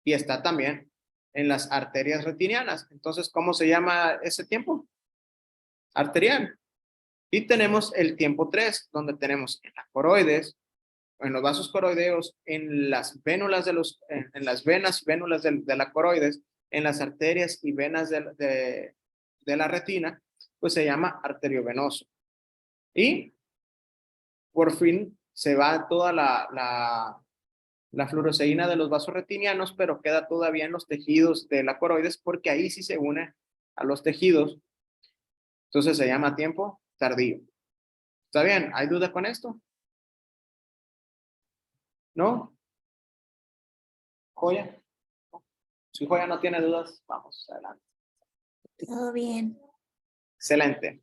y está también en las arterias retinianas. Entonces, ¿cómo se llama ese tiempo? Arterial. Y tenemos el tiempo 3, donde tenemos en la coroides, en los vasos coroideos, en las vénulas en las venas vénulas de la coroides, en las arterias y venas de la retina, pues se llama arteriovenoso. Y por fin se va toda la fluoresceína de los vasos retinianos, pero queda todavía en los tejidos de la coroides porque ahí sí se une a los tejidos. Entonces se llama tiempo tardío. ¿Está bien? ¿Hay duda con esto? ¿No? ¿Joya? Si Joya no tiene dudas, vamos adelante. Todo bien. Excelente.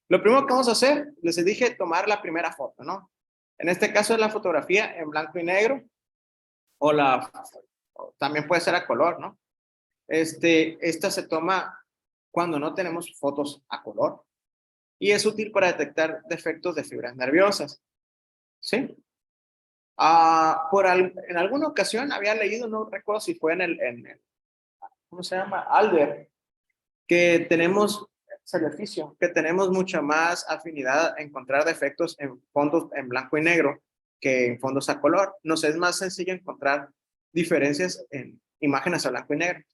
Lo primero que vamos a hacer, les dije tomar la primera foto, ¿no? En este caso es la fotografía en blanco y negro o también puede ser a color, ¿no? Esta se toma cuando no tenemos fotos a color y es útil para detectar defectos de fibras nerviosas. ¿Sí? En alguna ocasión había leído, no recuerdo si fue ¿cómo se llama? Albert, que tenemos mucha más afinidad a encontrar defectos en fondos en blanco y negro que en fondos a color. Nos es más sencillo encontrar diferencias en imágenes a blanco y negro.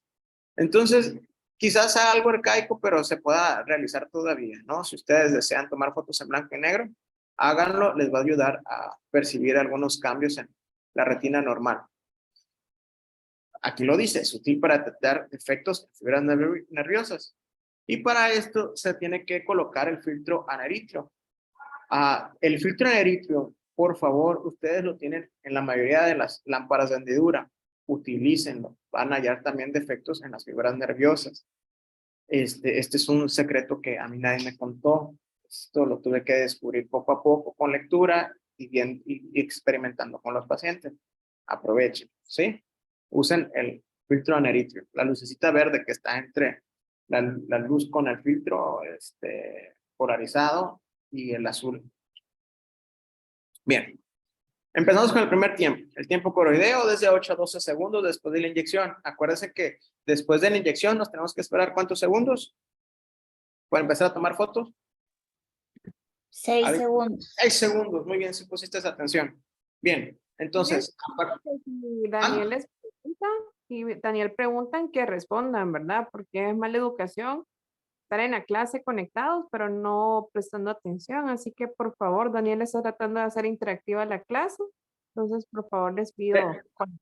Entonces, Quizás sea algo arcaico, pero se pueda realizar todavía, ¿no? Si ustedes desean tomar fotos en blanco y negro, háganlo, les va a ayudar a percibir algunos cambios en la retina normal. Aquí lo dice, es útil para detectar efectos en fibras nerviosas. Y para esto se tiene que colocar el filtro aneritro. El filtro aneritro, por favor, ustedes lo tienen en la mayoría de las lámparas de hendidura. Utilícenlo. Van a hallar también defectos en las fibras nerviosas. Este es un secreto que a mí nadie me contó. Esto lo tuve que descubrir poco a poco con lectura y experimentando con los pacientes. Aprovechen, ¿sí? Usen el filtro aneritro, la lucecita verde que está entre la luz con el filtro polarizado y el azul. Bien, empezamos con el primer tiempo. El tiempo coroideo desde 8 a 12 segundos después de la inyección. Acuérdense que después de la inyección nos tenemos que esperar ¿cuántos segundos? Para empezar a tomar fotos. 6 segundos. 6 segundos, muy bien, si pusiste esa atención. Bien, entonces. Y Daniel les pregunta, y Daniel preguntan que respondan, ¿verdad? Porque es mala educación estar en la clase conectados, pero no prestando atención. Así que, por favor, Daniel está tratando de hacer interactiva la clase. Entonces, por favor, les pido.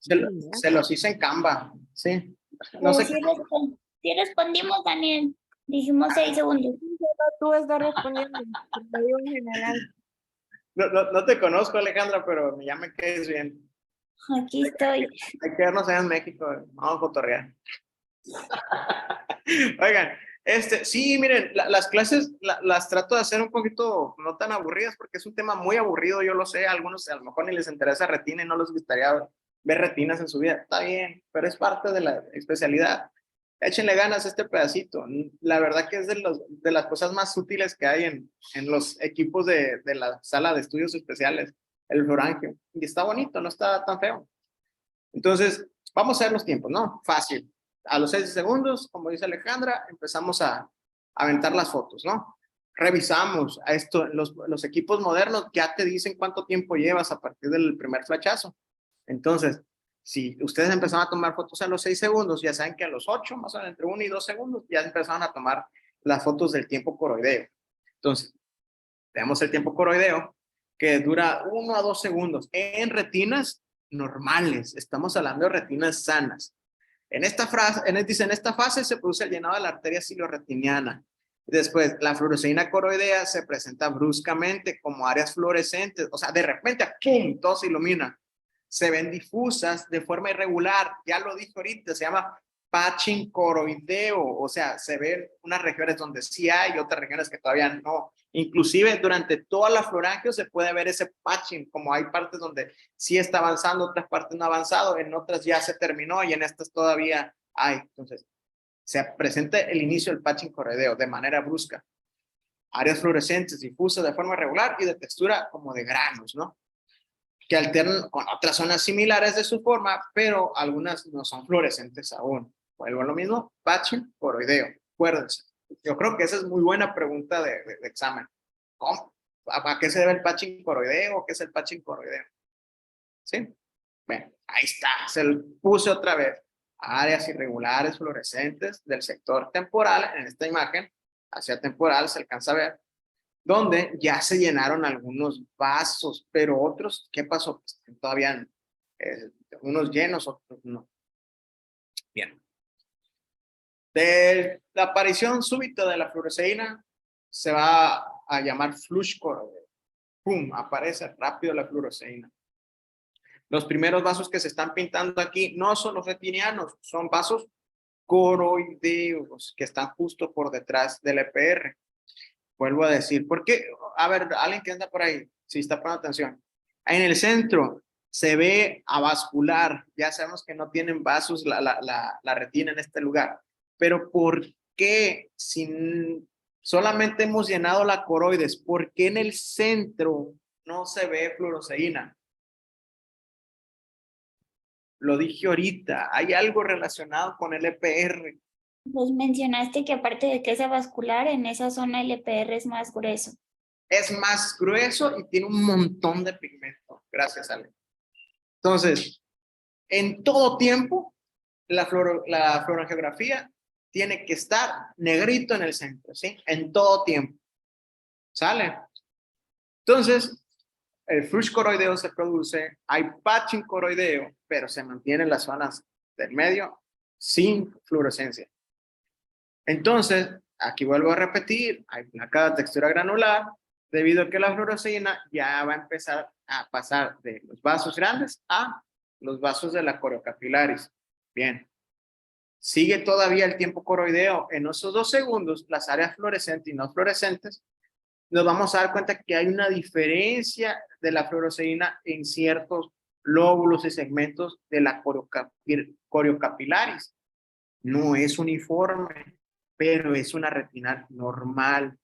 Se los hice en Canva, sí. No sé. Sí respondimos, Daniel. Dijimos 6 segundos. Tú estás respondiendo. Te digo en general. No te conozco, Alejandra, pero ya me caes bien. Aquí estoy. Hay que vernos allá en México. Vamos a cotorrear. Oigan, sí, miren, las clases las trato de hacer un poquito no tan aburridas porque es un tema muy aburrido, yo lo sé, a algunos a lo mejor ni les interesa retina y no les gustaría ver retinas en su vida. Está bien, pero es parte de la especialidad. Échenle ganas a este pedacito. La verdad que es de las cosas más útiles que hay en los equipos de la sala de estudios especiales, el fluorangio. Y está bonito, no está tan feo. Entonces, vamos a ver los tiempos, ¿no? Fácil. A los 6 segundos, como dice Alejandra, empezamos a aventar las fotos, ¿no? Revisamos a esto, los equipos modernos ya te dicen cuánto tiempo llevas a partir del primer flachazo. Entonces, si ustedes empezaron a tomar fotos a los 6 segundos, ya saben que a los 8, más o menos entre 1 y 2 segundos, ya empezaron a tomar las fotos del tiempo coroideo. Entonces, tenemos el tiempo coroideo que dura 1 a 2 segundos en retinas normales. Estamos hablando de retinas sanas. En esta fase se produce el llenado de la arteria ciliorretiniana. Después, la fluoresceína coroidea se presenta bruscamente como áreas fluorescentes. O sea, de repente, ¡pum!, todo se ilumina. Se ven difusas de forma irregular. Ya lo dije ahorita, se llama patching coroideo. O sea, se ven unas regiones donde sí hay, otras regiones que todavía no. Inclusive durante toda la fluorangio se puede ver ese patching, como hay partes donde sí está avanzando, otras partes no ha avanzado, en otras ya se terminó y en estas todavía hay. Entonces, se presenta el inicio del patching coroideo de manera brusca. Áreas fluorescentes difusas de forma irregular y de textura como de granos, ¿no? Que alternan con otras zonas similares de su forma, pero algunas no son fluorescentes aún. Vuelvo a lo mismo, patching coroideo. Acuérdense. Yo creo que esa es muy buena pregunta de examen. ¿Cómo? ¿A qué se debe el patching coroideo? ¿Qué es el patching coroideo? ¿Sí? Bueno, ahí está. Se lo puse otra vez. Áreas irregulares fluorescentes del sector temporal. En esta imagen, hacia temporal se alcanza a ver, donde ya se llenaron algunos vasos, pero otros, ¿qué pasó? Pues todavía unos llenos, otros no. Bien. De la aparición súbita de la fluoresceína se va a llamar flush coroideo. ¡Pum! Aparece rápido la fluoresceína. Los primeros vasos que se están pintando aquí no son los retinianos, son vasos coroideos que están justo por detrás del EPR. Vuelvo a decir, ¿por qué? A ver, alguien que anda por ahí, si está poniendo atención. En el centro se ve avascular, ya sabemos que no tienen vasos la retina en este lugar. Pero ¿por qué si solamente hemos llenado la coroides? ¿Por qué en el centro no se ve fluoresceína? Lo dije ahorita, hay algo relacionado con el EPR. Pues mencionaste que aparte de que es avascular, en esa zona el EPR es más grueso. Es más grueso y tiene un montón de pigmento. Gracias, Ale. Entonces, en todo tiempo, la fluorangiografía tiene que estar negrito en el centro, ¿sí? En todo tiempo. ¿Sale? Entonces, el flush coroideo se produce, hay patching coroideo, pero se mantienen las zonas del medio sin fluorescencia. Entonces, aquí vuelvo a repetir, hay placa de textura granular, debido a que la fluoresceína ya va a empezar a pasar de los vasos grandes a los vasos de la coriocapilaris. Bien. Sigue todavía el tiempo coroideo. En esos 2 segundos, las áreas fluorescentes y no fluorescentes, nos vamos a dar cuenta que hay una diferencia de la fluoresceína en ciertos lóbulos y segmentos de la coriocapilaris. No es uniforme, pero es una retina normal.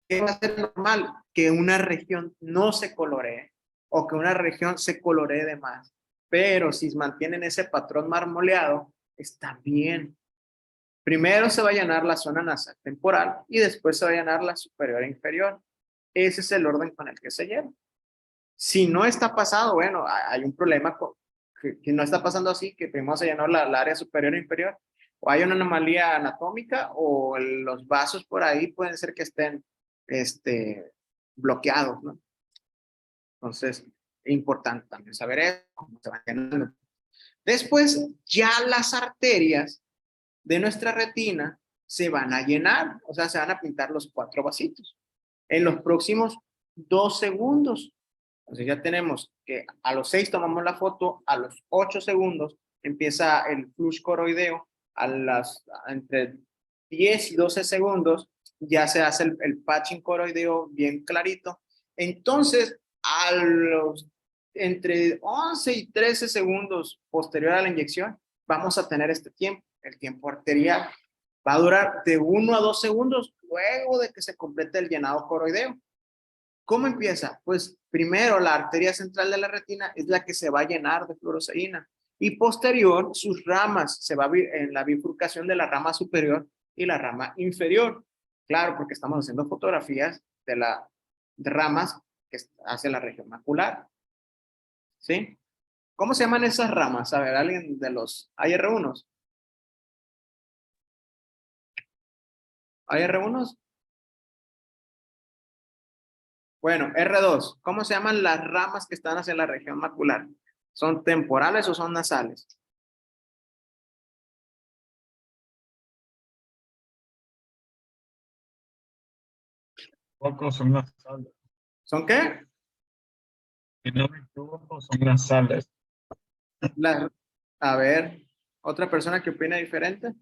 ¿Qué va a ser normal? Que una región no se coloree o que una región se coloree de más. Pero si mantienen ese patrón marmoleado, está bien. Primero se va a llenar la zona nasal temporal y después se va a llenar la superior e inferior. Ese es el orden con el que se llena. Si no está pasado, bueno, hay un problema que no está pasando así, que primero se llenó la área superior e inferior, o hay una anomalía anatómica, o los vasos por ahí pueden ser que estén bloqueados, ¿no? Entonces, es importante también saber eso, cómo se van llenando. Después, ya las arterias de nuestra retina se van a llenar, o sea, se van a pintar los 4 vasitos en los próximos 2 segundos. Entonces ya tenemos que a los 6 tomamos la foto, a los 8 segundos empieza el flush coroideo, entre 10 y 12 segundos ya se hace el patching coroideo bien clarito. Entonces, entre 11 y 13 segundos posterior a la inyección, vamos a tener este tiempo. El tiempo arterial va a durar de 1 a 2 segundos luego de que se complete el llenado coroideo. ¿Cómo empieza? Pues primero la arteria central de la retina es la que se va a llenar de fluoresceína y posterior sus ramas se va a ver en la bifurcación de la rama superior y la rama inferior. Claro, porque estamos haciendo fotografías de ramas que hacia la región macular. ¿Sí? ¿Cómo se llaman esas ramas? A ver, alguien de los... ¿Hay R1s? ¿Hay R1s? Bueno, R2. ¿Cómo se llaman las ramas que están hacia la región macular? ¿Son temporales o son nasales? Pocos son nasales. ¿Son qué? Si no me equivoco, son nasales. A ver, ¿otra persona que opina diferente?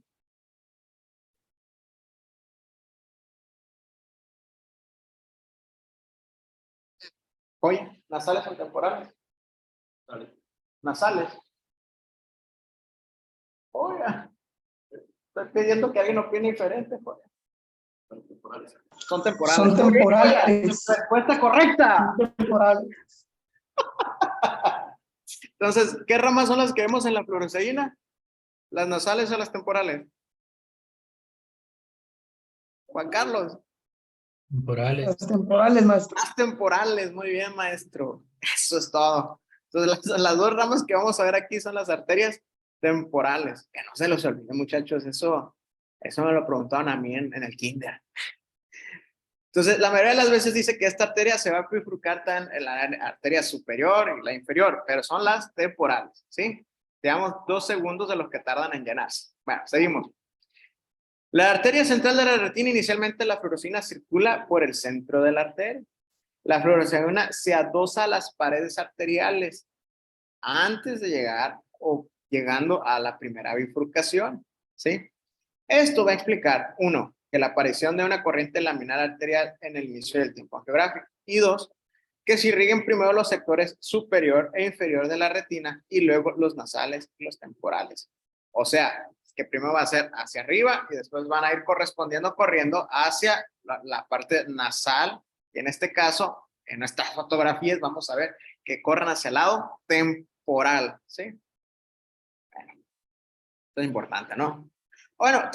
Oye, ¿nasales o temporales? Nasales. Oiga, estoy pidiendo que alguien opine diferente. Joder. Son temporales. Son temporales. Respuesta correcta. Son temporales. Entonces, ¿qué ramas son las que vemos en la fluoresceína? ¿Las nasales o las temporales? Juan Carlos. Temporales. Las temporales, maestro. Las temporales, muy bien, maestro. Eso es todo. Entonces, las 2 ramas que vamos a ver aquí son las arterias temporales. Que no se los olvide, muchachos. Eso me lo preguntaban a mí en el kinder. Entonces, la mayoría de las veces dice que esta arteria se va a bifurcar en la arteria superior y la inferior, pero son las temporales, ¿sí? Digamos 2 segundos de los que tardan en llenarse. Bueno, seguimos. La arteria central de la retina, inicialmente la fluoresceína circula por el centro de la arteria. La fluoresceína se adosa a las paredes arteriales antes de llegar o llegando a la primera bifurcación, ¿sí? Esto va a explicar, 1, que la aparición de una corriente laminar arterial en el inicio del tiempo angiográfico. Y 2, que se irriguen primero los sectores superior e inferior de la retina y luego los nasales y los temporales. O sea, que primero va a ser hacia arriba y después van a ir corriendo hacia la parte nasal. Y en este caso, en nuestras fotografías, vamos a ver que corren hacia el lado temporal, ¿sí? Bueno, esto es importante, ¿no? Bueno,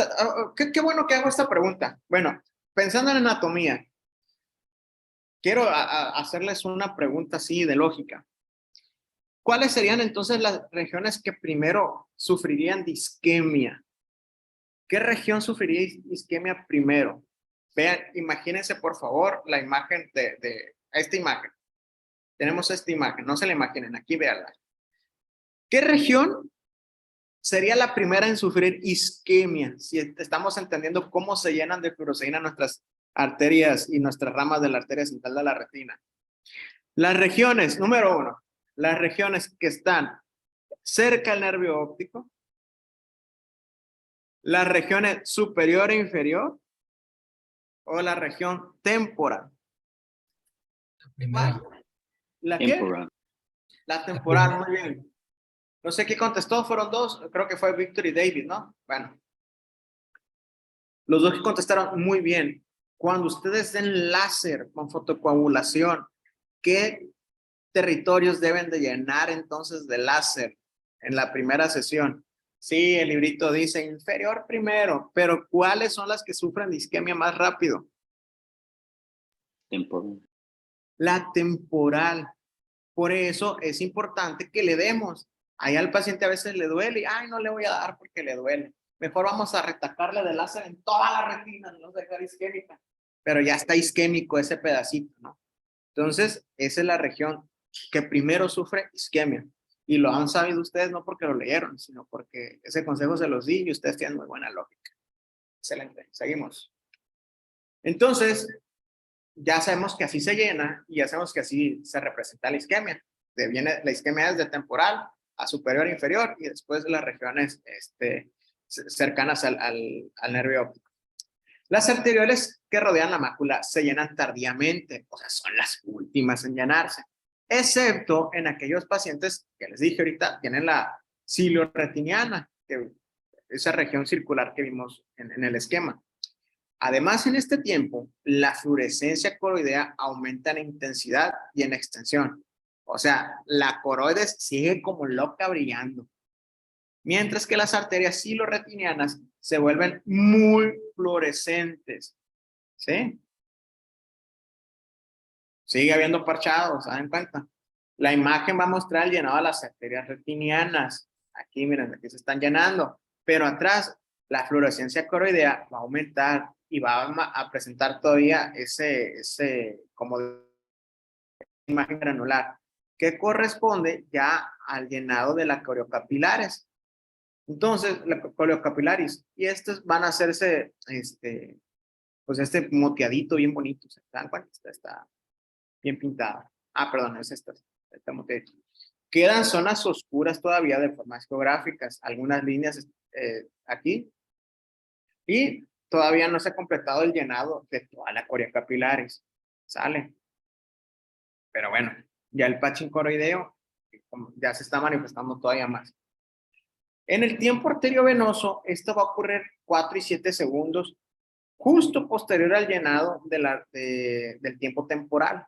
qué bueno que hago esta pregunta. Bueno, pensando en anatomía, quiero hacerles una pregunta así de lógica. ¿Cuáles serían entonces las regiones que primero sufrirían de isquemia? ¿Qué región sufriría isquemia primero? Vean, imagínense por favor la imagen de esta imagen. Tenemos esta imagen, no se la imaginen, aquí véanla. ¿Qué región sería la primera en sufrir isquemia? Si estamos entendiendo cómo se llenan de furosemida nuestras arterias y nuestras ramas de la arteria central de la retina. Las regiones, número 1, las regiones que están cerca del nervio óptico, las regiones superior e inferior, o la región temporal. La primera. ¿La qué? Temporal. La temporal, muy bien. No sé qué contestó, fueron dos, creo que fue Víctor y David, ¿no? Bueno. Los dos que contestaron muy bien. Cuando ustedes den láser con fotocoagulación, ¿qué territorios deben de llenar entonces de láser en la primera sesión? Sí, el librito dice inferior primero, pero ¿cuáles son las que sufren de isquemia más rápido? Temporal. La temporal. Por eso es importante que le demos. Ahí al paciente a veces le duele y, ay, no le voy a dar porque le duele. Mejor vamos a retacarle de láser en toda la retina, no dejar isquémica. Pero ya está isquémico ese pedacito, ¿no? Entonces, esa es la región que primero sufre isquemia. Y lo han sabido ustedes no porque lo leyeron, sino porque ese consejo se los di y ustedes tienen muy buena lógica. Excelente. Seguimos. Entonces, ya sabemos que así se llena y ya sabemos que así se representa la isquemia. Viene, la isquemia es de temporal a superior e inferior y después de las regiones cercanas al nervio óptico. Las arterioles que rodean la mácula se llenan tardíamente, o sea, son las últimas en llenarse, excepto en aquellos pacientes que les dije ahorita, tienen la ciliorretiniana, que esa región circular que vimos en el esquema. Además, en este tiempo, la fluorescencia coroidea aumenta en intensidad y en extensión. O sea, la coroides sigue como loca brillando. Mientras que las arterias ciliorretinianas se vuelven muy fluorescentes. ¿Sí? Sigue habiendo parchados, ¿se dan cuenta? La imagen va a mostrar el llenado de las arterias retinianas. Aquí, miren, aquí se están llenando. Pero atrás, la fluorescencia coroidea va a aumentar y va a presentar todavía ese como imagen granular, que corresponde ya al llenado de las coriocapilares. Entonces, la coriocapilaris, y estos van a hacerse, pues moteadito bien bonito. ¿Se dan cuenta? Está bien pintada. Ah, perdón, es esta moteadito. Quedan zonas oscuras todavía de formas geográficas, algunas líneas aquí, y todavía no se ha completado el llenado de toda la coria capilares. ¿Sale? Pero bueno, ya el patching coroideo ya se está manifestando todavía más. En el tiempo arteriovenoso, esto va a ocurrir 4 y 7 segundos, justo posterior al llenado del tiempo temporal.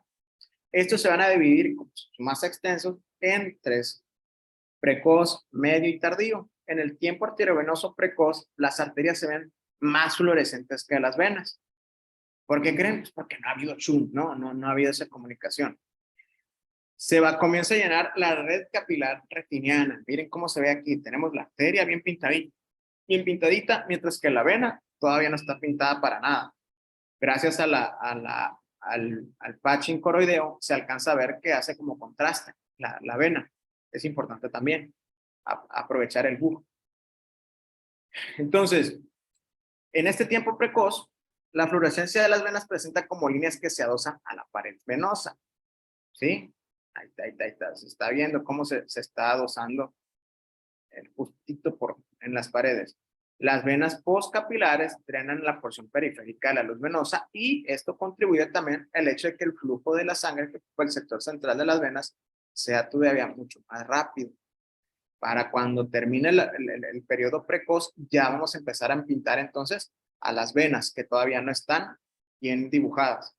Estos se van a dividir, como son más extensos, en 3: precoz, medio y tardío. En el tiempo arteriovenoso precoz, las arterias se ven más fluorescentes que las venas. ¿Por qué creen? Pues porque no ha habido shunt, no ha habido esa comunicación. Comienza a llenar la red capilar retiniana. Miren cómo se ve aquí. Tenemos la arteria bien pintadita, mientras que la vena todavía no está pintada para nada. Gracias al patching coroideo se alcanza a ver que hace como contraste la vena. Es importante también aprovechar el bug. Entonces, en este tiempo precoz, la fluorescencia de las venas presenta como líneas que se adosan a la pared venosa. ¿Sí? Ahí está. Se está viendo cómo se está adosando justito en las paredes. Las venas postcapilares drenan la porción periférica de la luz venosa y esto contribuye también al hecho de que el flujo de la sangre que ocupa el sector central de las venas sea todavía mucho más rápido. Para cuando termine el periodo precoz, ya vamos a empezar a pintar entonces a las venas que todavía no están bien dibujadas.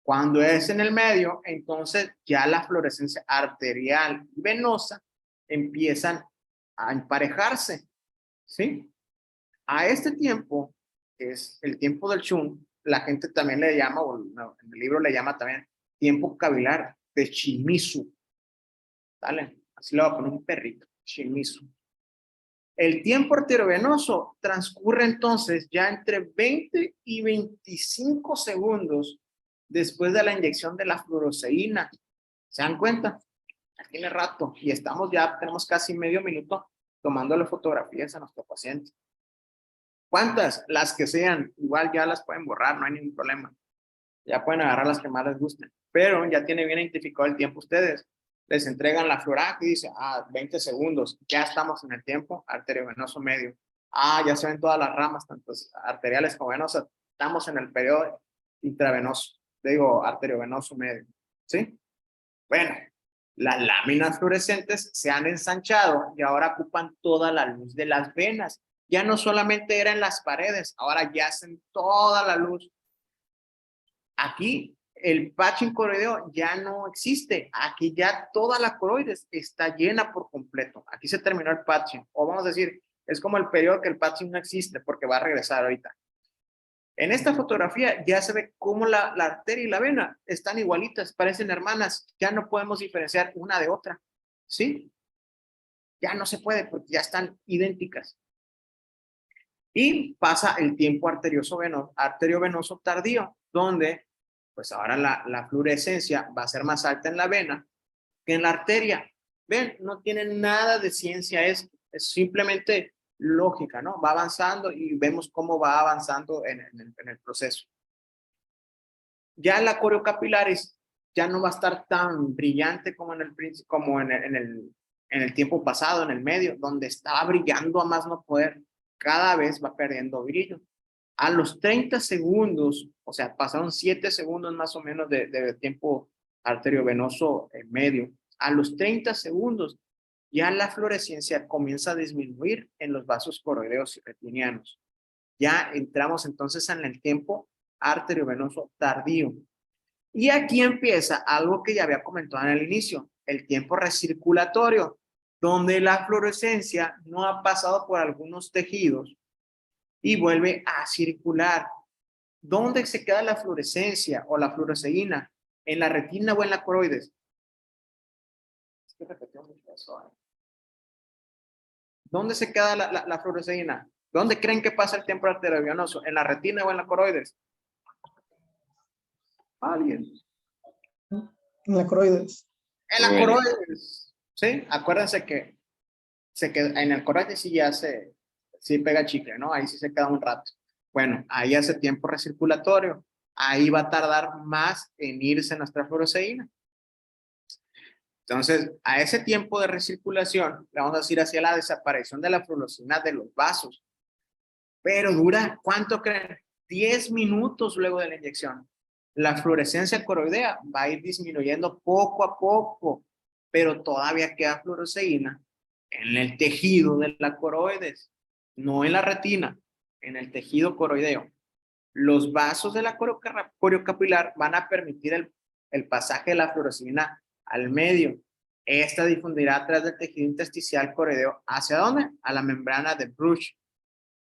Cuando es en el medio, entonces ya la fluorescencia arterial y venosa empiezan a emparejarse, ¿sí? A este tiempo, que es el tiempo del shunt, la gente también le llama, o en el libro le llama también tiempo capilar de Shimizu. ¿Sale? Así le voy a poner un perrito, Shimizu. El tiempo arteriovenoso transcurre entonces ya entre 20 y 25 segundos después de la inyección de la fluoresceína. ¿Se dan cuenta? Ya tiene rato y tenemos casi medio minuto tomándole fotografías a nuestro paciente. ¿Cuántas? Las que sean, igual ya las pueden borrar, no hay ningún problema. Ya pueden agarrar las que más les gusten, pero ya tiene bien identificado el tiempo ustedes. Les entregan la fluorá y dice, 20 segundos, ya estamos en el tiempo arteriovenoso medio. Ya se ven todas las ramas, tanto arteriales como venosas. Estamos en el periodo intravenoso, arteriovenoso medio. ¿Sí? Bueno, las láminas fluorescentes se han ensanchado y ahora ocupan toda la luz de las venas. Ya no solamente era en las paredes, ahora ya hacen toda la luz. Aquí el patching coroideo ya no existe. Aquí ya toda la coroides está llena por completo. Aquí se terminó el patching. O vamos a decir, es como el periodo que el patching no existe porque va a regresar ahorita. En esta fotografía ya se ve cómo la arteria y la vena están igualitas, parecen hermanas. Ya no podemos diferenciar una de otra. ¿Sí? Ya no se puede porque ya están idénticas. Y pasa el tiempo arteriovenoso tardío, donde pues ahora la fluorescencia va a ser más alta en la vena que en la arteria. Ven, no tiene nada de ciencia esto, es simplemente lógica, ¿no? Va avanzando y vemos cómo va avanzando en el proceso. Ya la coreocapilaris ya no va a estar tan brillante como en el tiempo pasado, en el medio, donde estaba brillando a más no poder. Cada vez va perdiendo brillo. A los 30 segundos, o sea, pasaron 7 segundos más o menos de tiempo arteriovenoso medio. A los 30 segundos, ya la fluorescencia comienza a disminuir en los vasos coroideos y retinianos. Ya entramos entonces en el tiempo arteriovenoso tardío. Y aquí empieza algo que ya había comentado en el inicio, el tiempo recirculatorio, donde la fluorescencia no ha pasado por algunos tejidos y vuelve a circular. ¿Dónde se queda la fluorescencia o la fluoresceína? ¿En la retina o en la coroides? Es que repetió mucho eso, ¿Dónde se queda la fluoresceína? ¿Dónde creen que pasa el tiempo arteriovenoso? ¿En la retina o en la coroides? ¿Alguien? En la coroides. En la coroides. ¿Sí? Acuérdense que en el coroides sí ya sí pega chicle, ¿no? Ahí sí se queda un rato. Bueno, ahí hace tiempo recirculatorio. Ahí va a tardar más en irse nuestra fluoresceína. Entonces, a ese tiempo de recirculación, le vamos a decir hacia la desaparición de la fluoresceína de los vasos. Pero dura, ¿cuánto creen? 10 minutos luego de la inyección. La fluorescencia coroidea va a ir disminuyendo poco a poco, pero todavía queda fluoresceína en el tejido de la coroides, no en la retina, en el tejido coroideo. Los vasos de la coriocapilar van a permitir el pasaje de la fluoresceína al medio. Esta difundirá a través del tejido intersticial coroideo. ¿Hacia dónde? A la membrana de Bruch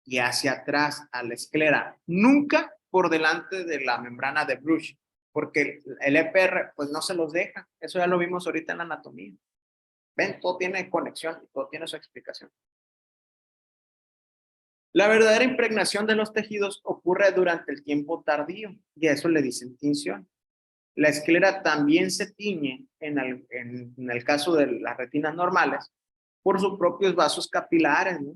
y hacia atrás a la esclera. Nunca por delante de la membrana de Bruch, porque el EPR pues no se los deja. Eso ya lo vimos ahorita en la anatomía. Ven, todo tiene conexión y todo tiene su explicación. La verdadera impregnación de los tejidos ocurre durante el tiempo tardío y a eso le dicen tinción. La esclera también se tiñe en el caso de las retinas normales por sus propios vasos capilares, ¿no?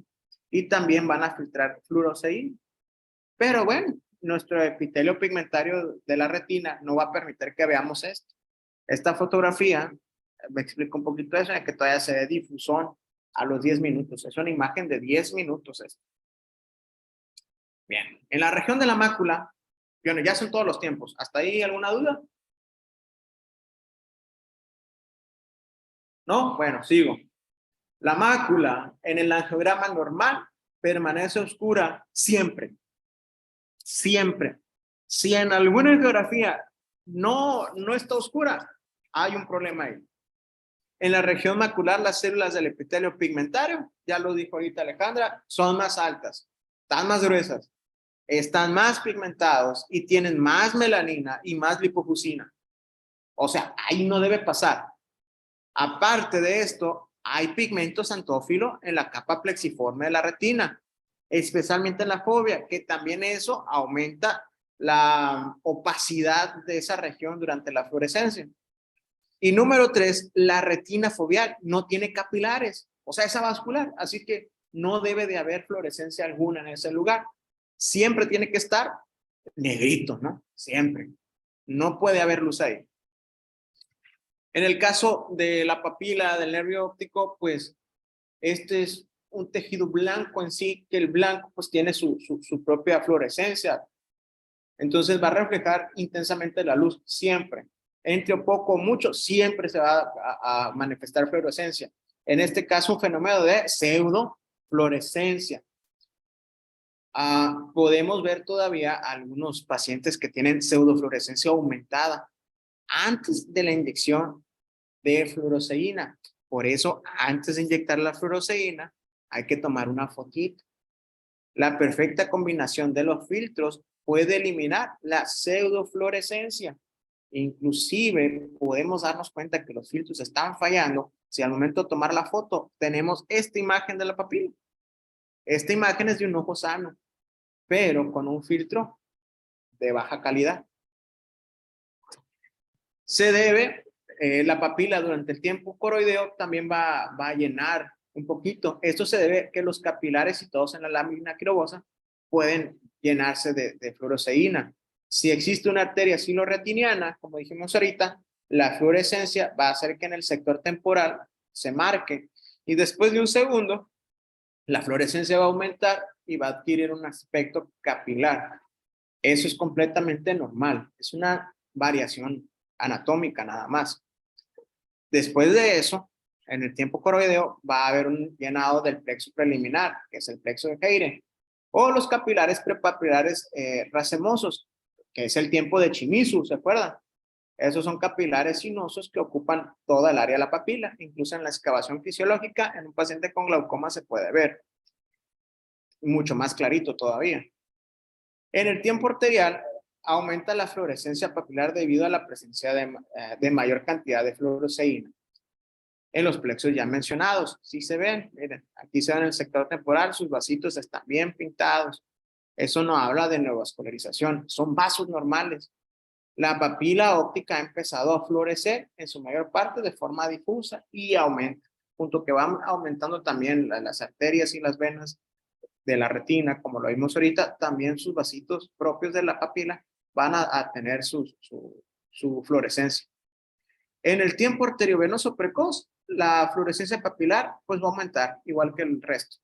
Y también van a filtrar fluoresceína. Pero bueno, nuestro epitelio pigmentario de la retina no va a permitir que veamos esto. Esta fotografía me explica un poquito eso, en que todavía se ve difusón a los 10 minutos. Es una imagen de 10 minutos esto. Bien, en la región de la mácula, bueno, ya son todos los tiempos. ¿Hasta ahí alguna duda? ¿No? Bueno, sigo. La mácula en el angiograma normal permanece oscura siempre. Siempre. Si en alguna angiografía no está oscura, hay un problema ahí. En la región macular, las células del epitelio pigmentario, ya lo dijo ahorita Alejandra, son más altas, están más gruesas, están más pigmentados y tienen más melanina y más lipofuscina. O sea, ahí no debe pasar. Aparte de esto, hay pigmentos xantófilo en la capa plexiforme de la retina, especialmente en la fovea, que también eso aumenta la opacidad de esa región durante la fluorescencia. Y número 3, la retina foveal no tiene capilares, o sea, es avascular, así que no debe de haber fluorescencia alguna en ese lugar. Siempre tiene que estar negrito, ¿no? Siempre. No puede haber luz ahí. En el caso de la papila del nervio óptico, pues este es un tejido blanco en sí, que el blanco pues tiene su propia fluorescencia. Entonces va a reflejar intensamente la luz siempre. Entre poco o mucho, siempre se va a manifestar fluorescencia. En este caso, un fenómeno de pseudofluorescencia. Podemos ver todavía algunos pacientes que tienen pseudofluorescencia aumentada antes de la inyección de fluoroseína. Por eso, antes de inyectar la fluoroseína, hay que tomar una fotito. La perfecta combinación de los filtros puede eliminar la pseudofluorescencia. Inclusive, podemos darnos cuenta que los filtros están fallando si al momento de tomar la foto tenemos esta imagen de la papila. Esta imagen es de un ojo sano, pero con un filtro de baja calidad. Se debe, la papila durante el tiempo coroideo también va a llenar un poquito. Esto se debe a que los capilares situados en la lámina quirobosa pueden llenarse de fluoroseína. Si existe una arteria siloretiniana, como dijimos ahorita, la fluorescencia va a hacer que en el sector temporal se marque y después de un segundo, la fluorescencia va a aumentar y va a adquirir un aspecto capilar. Eso es completamente normal. Es una variación anatómica nada más. Después de eso, en el tiempo coroideo va a haber un llenado del plexo preliminar, que es el plexo de Heyre, o los capilares prepapilares racemosos, que es el tiempo de Shimizu, ¿se acuerdan? Esos son capilares sinuosos que ocupan toda el área de la papila, incluso en la excavación fisiológica, en un paciente con glaucoma se puede ver. Mucho más clarito todavía. En el tiempo arterial, aumenta la fluorescencia papilar debido a la presencia de mayor cantidad de fluoroseína. En los plexos ya mencionados, sí se ven, miren, aquí se ve en el sector temporal, sus vasitos están bien pintados. Eso no habla de neovascularización, son vasos normales. La papila óptica ha empezado a fluorecer en su mayor parte de forma difusa y aumenta, junto que van aumentando también las arterias y las venas de la retina, como lo vimos ahorita, también sus vasitos propios de la papila van a tener su fluorescencia. En el tiempo arteriovenoso precoz, la fluorescencia papilar pues va a aumentar, igual que el resto.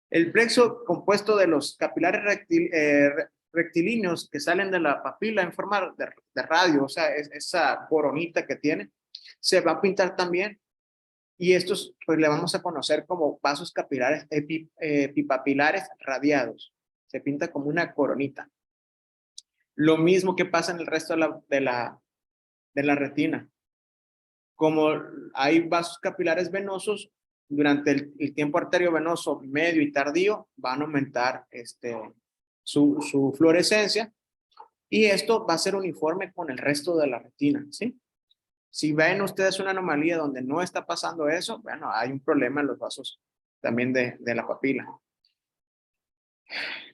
El plexo compuesto de los capilares rectilíneos que salen de la papila en forma de radio, o sea, esa coronita que tiene, se va a pintar también. Y estos pues le vamos a conocer como vasos capilares epipapilares radiados. Se pinta como una coronita. Lo mismo que pasa en el resto de la retina. Como hay vasos capilares venosos, durante el tiempo arteriovenoso medio y tardío van a aumentar su fluorescencia y esto va a ser uniforme con el resto de la retina, ¿sí? Si ven ustedes una anomalía donde no está pasando eso, bueno, hay un problema en los vasos también de la papila.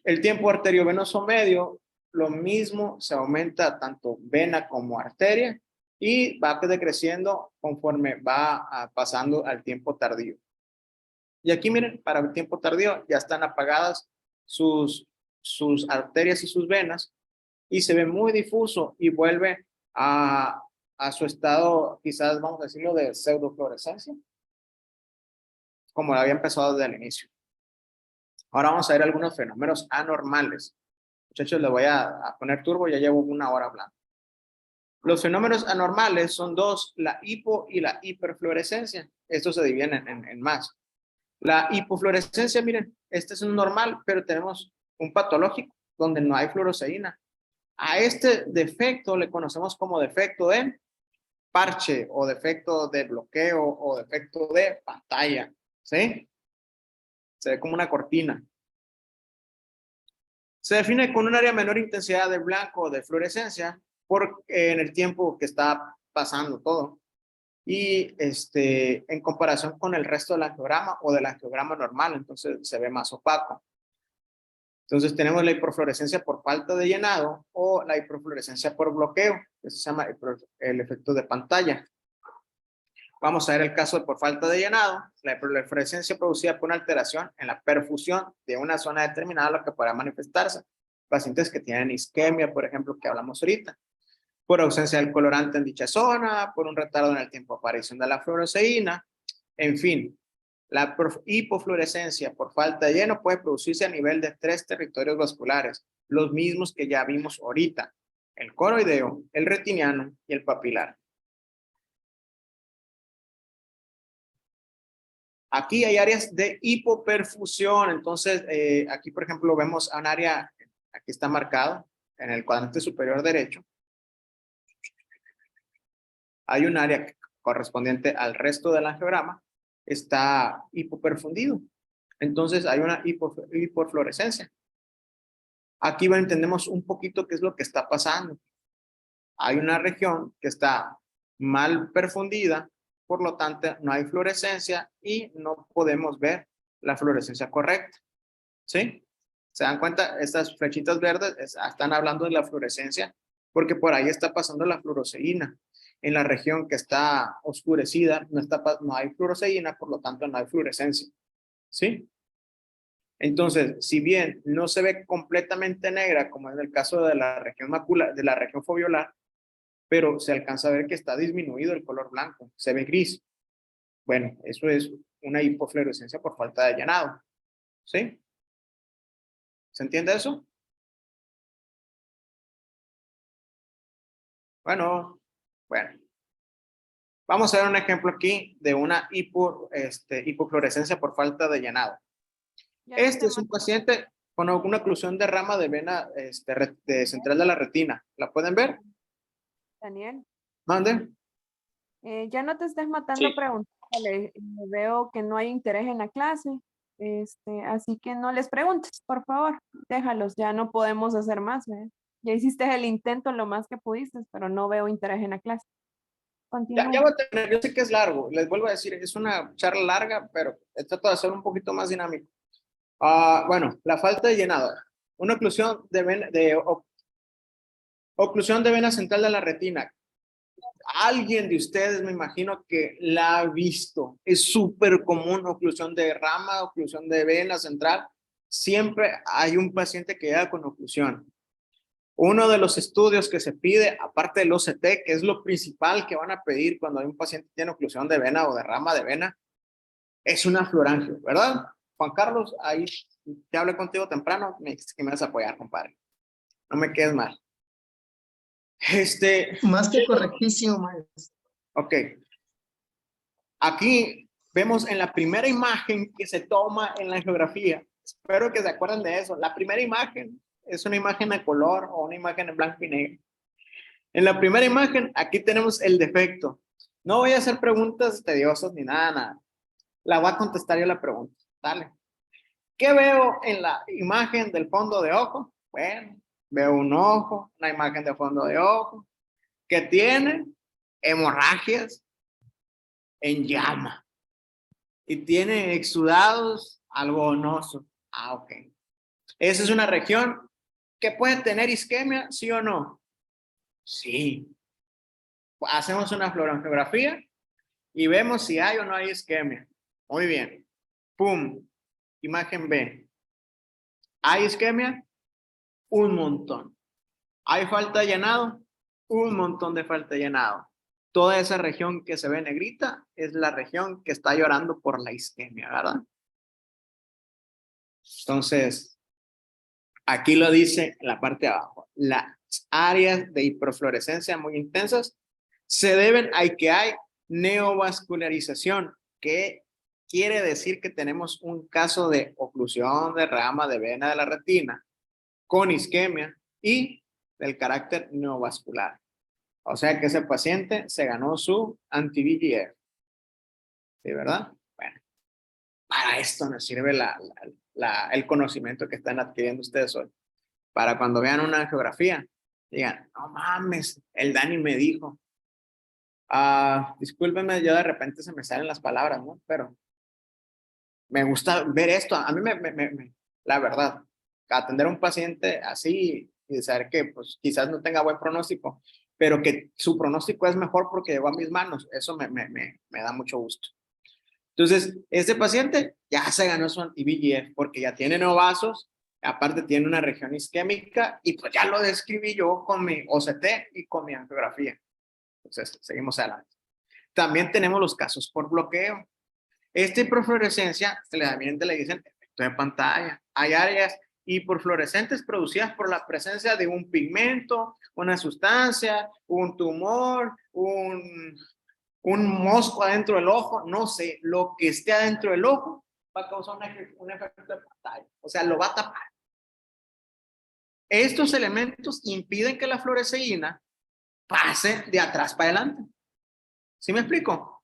El tiempo arteriovenoso medio, lo mismo, se aumenta tanto vena como arteria y va decreciendo conforme va pasando al tiempo tardío. Y aquí miren, para el tiempo tardío ya están apagadas sus arterias y sus venas y se ve muy difuso y vuelve a su estado, quizás vamos a decirlo, de pseudofluorescencia, como lo había empezado desde el inicio. Ahora vamos a ver algunos fenómenos anormales. Muchachos, le voy a poner turbo, ya llevo una hora hablando. Los fenómenos anormales son dos, la hipo y la hiperfluorescencia. Estos se dividen en más. La hipofluorescencia, miren, este es un normal, pero tenemos un patológico donde no hay fluoroseína. A este defecto le conocemos como defecto de parche o defecto de bloqueo o defecto de pantalla, ¿sí? Se ve como una cortina. Se define con un área menor intensidad de blanco o de fluorescencia en el tiempo que está pasando todo. y en comparación con el resto del angiograma o del angiograma normal, entonces se ve más opaco. Entonces tenemos la hiperfluorescencia por falta de llenado o la hiperfluorescencia por bloqueo, que se llama el efecto de pantalla. Vamos a ver el caso de por falta de llenado. La hiperfluorescencia producida por una alteración en la perfusión de una zona determinada, lo que podrá manifestarse. Pacientes que tienen isquemia, por ejemplo, que hablamos ahorita, por ausencia del colorante en dicha zona, por un retardo en el tiempo de aparición de la fluoresceína, en fin. La hipofluorescencia por falta de lleno puede producirse a nivel de 3 territorios vasculares, los mismos que ya vimos ahorita: el coroideo, el retiniano y el papilar. Aquí hay áreas de hipoperfusión, entonces aquí por ejemplo vemos un área, aquí está marcado en el cuadrante superior derecho. Hay un área correspondiente al resto del angiograma, está hipoperfundido. Entonces hay una hipofluorescencia. Aquí entendemos un poquito qué es lo que está pasando. Hay una región que está mal perfundida, por lo tanto no hay fluorescencia y no podemos ver la fluorescencia correcta. ¿Sí? ¿Se dan cuenta? Estas flechitas verdes están hablando de la fluorescencia porque por ahí está pasando la fluoresceína. En la región que está oscurecida no hay fluoresceína, por lo tanto no hay fluorescencia. ¿Sí? Entonces, si bien no se ve completamente negra, como en el caso de la región macular, de la región foveolar, pero se alcanza a ver que está disminuido el color blanco, se ve gris. Bueno, eso es una hipofluorescencia por falta de llenado. ¿Sí? ¿Se entiende eso? Bueno. Vamos a ver un ejemplo aquí de una hipofluorescencia por falta de llenado. Este es un paciente con alguna oclusión de rama de vena central de la retina. ¿La pueden ver? Daniel, Mande. ya no te estés matando Sí. preguntándole. Veo que no hay interés en la clase. Así que no les preguntes, por favor. Déjalos, ya no podemos hacer más. Ya hiciste el intento lo más que pudiste, pero no veo interés en la clase. Continúa. Ya voy a terminar. Yo sé que es largo. Les vuelvo a decir, es una charla larga, pero trato de hacerlo un poquito más dinámico. Bueno, la falta de llenado. Una oclusión oclusión de vena central de la retina. Alguien de ustedes me imagino que la ha visto. Es súper común oclusión de rama, oclusión de vena central. Siempre hay un paciente que llega con oclusión. Uno de los estudios que se pide, aparte del OCT, que es lo principal que van a pedir cuando hay un paciente que tiene oclusión de vena o de rama de vena, es una fluorangio, ¿verdad? Juan Carlos, ahí te hablé contigo temprano, me dijiste que me vas a apoyar, compadre. No me quedes mal. Más que correctísimo, maestro. Ok. Aquí vemos en la primera imagen que se toma en la geografía. Espero que se acuerden de eso. La primera imagen es una imagen a color o una imagen en blanco y negro. En la primera imagen, aquí tenemos el defecto. No voy a hacer preguntas tediosas ni nada. La voy a contestar yo la pregunta. Dale. ¿Qué veo en la imagen del fondo de ojo? Bueno, veo un ojo, una imagen de fondo de ojo, que tiene hemorragias en llama y tiene exudados algodonosos. Ok. Esa es una región que puede tener isquemia, ¿sí o no? Sí. Hacemos una fluorangiografía y vemos si hay o no hay isquemia. Muy bien. Pum. Imagen B. ¿Hay isquemia? Un montón. ¿Hay falta de llenado? Un montón de falta de llenado. Toda esa región que se ve negrita es la región que está llorando por la isquemia, ¿verdad? Entonces, aquí lo dice en la parte de abajo. Las áreas de hiperfluorescencia muy intensas se deben a que hay neovascularización, que quiere decir que tenemos un caso de oclusión de rama de vena de la retina con isquemia y del carácter neovascular. O sea que ese paciente se ganó su anti-VEGF. ¿Sí, verdad? Bueno, para esto nos sirve el conocimiento que están adquiriendo ustedes hoy. Para cuando vean una geografía, digan, no mames, el Dani me dijo. Discúlpenme, yo de repente se me salen las palabras, ¿no? Pero me gusta ver esto. A mí la verdad, atender a un paciente así y saber que pues quizás no tenga buen pronóstico, pero que su pronóstico es mejor porque llegó a mis manos, eso me da mucho gusto. Entonces, este paciente ya se ganó su anti-VEGF porque ya tiene neovasos, aparte tiene una región isquémica y pues ya lo describí yo con mi OCT y con mi angiografía. Entonces, seguimos adelante. También tenemos los casos por bloqueo. Esta hiperfluorescencia, le dicen efecto de pantalla. Hay áreas hiperfluorescentes producidas por la presencia de un pigmento, una sustancia, un tumor, un mosco adentro del ojo, no sé, lo que esté adentro del ojo va a causar un efecto de pantalla, o sea, lo va a tapar. Estos elementos impiden que la fluoresceína pase de atrás para adelante. ¿Sí me explico?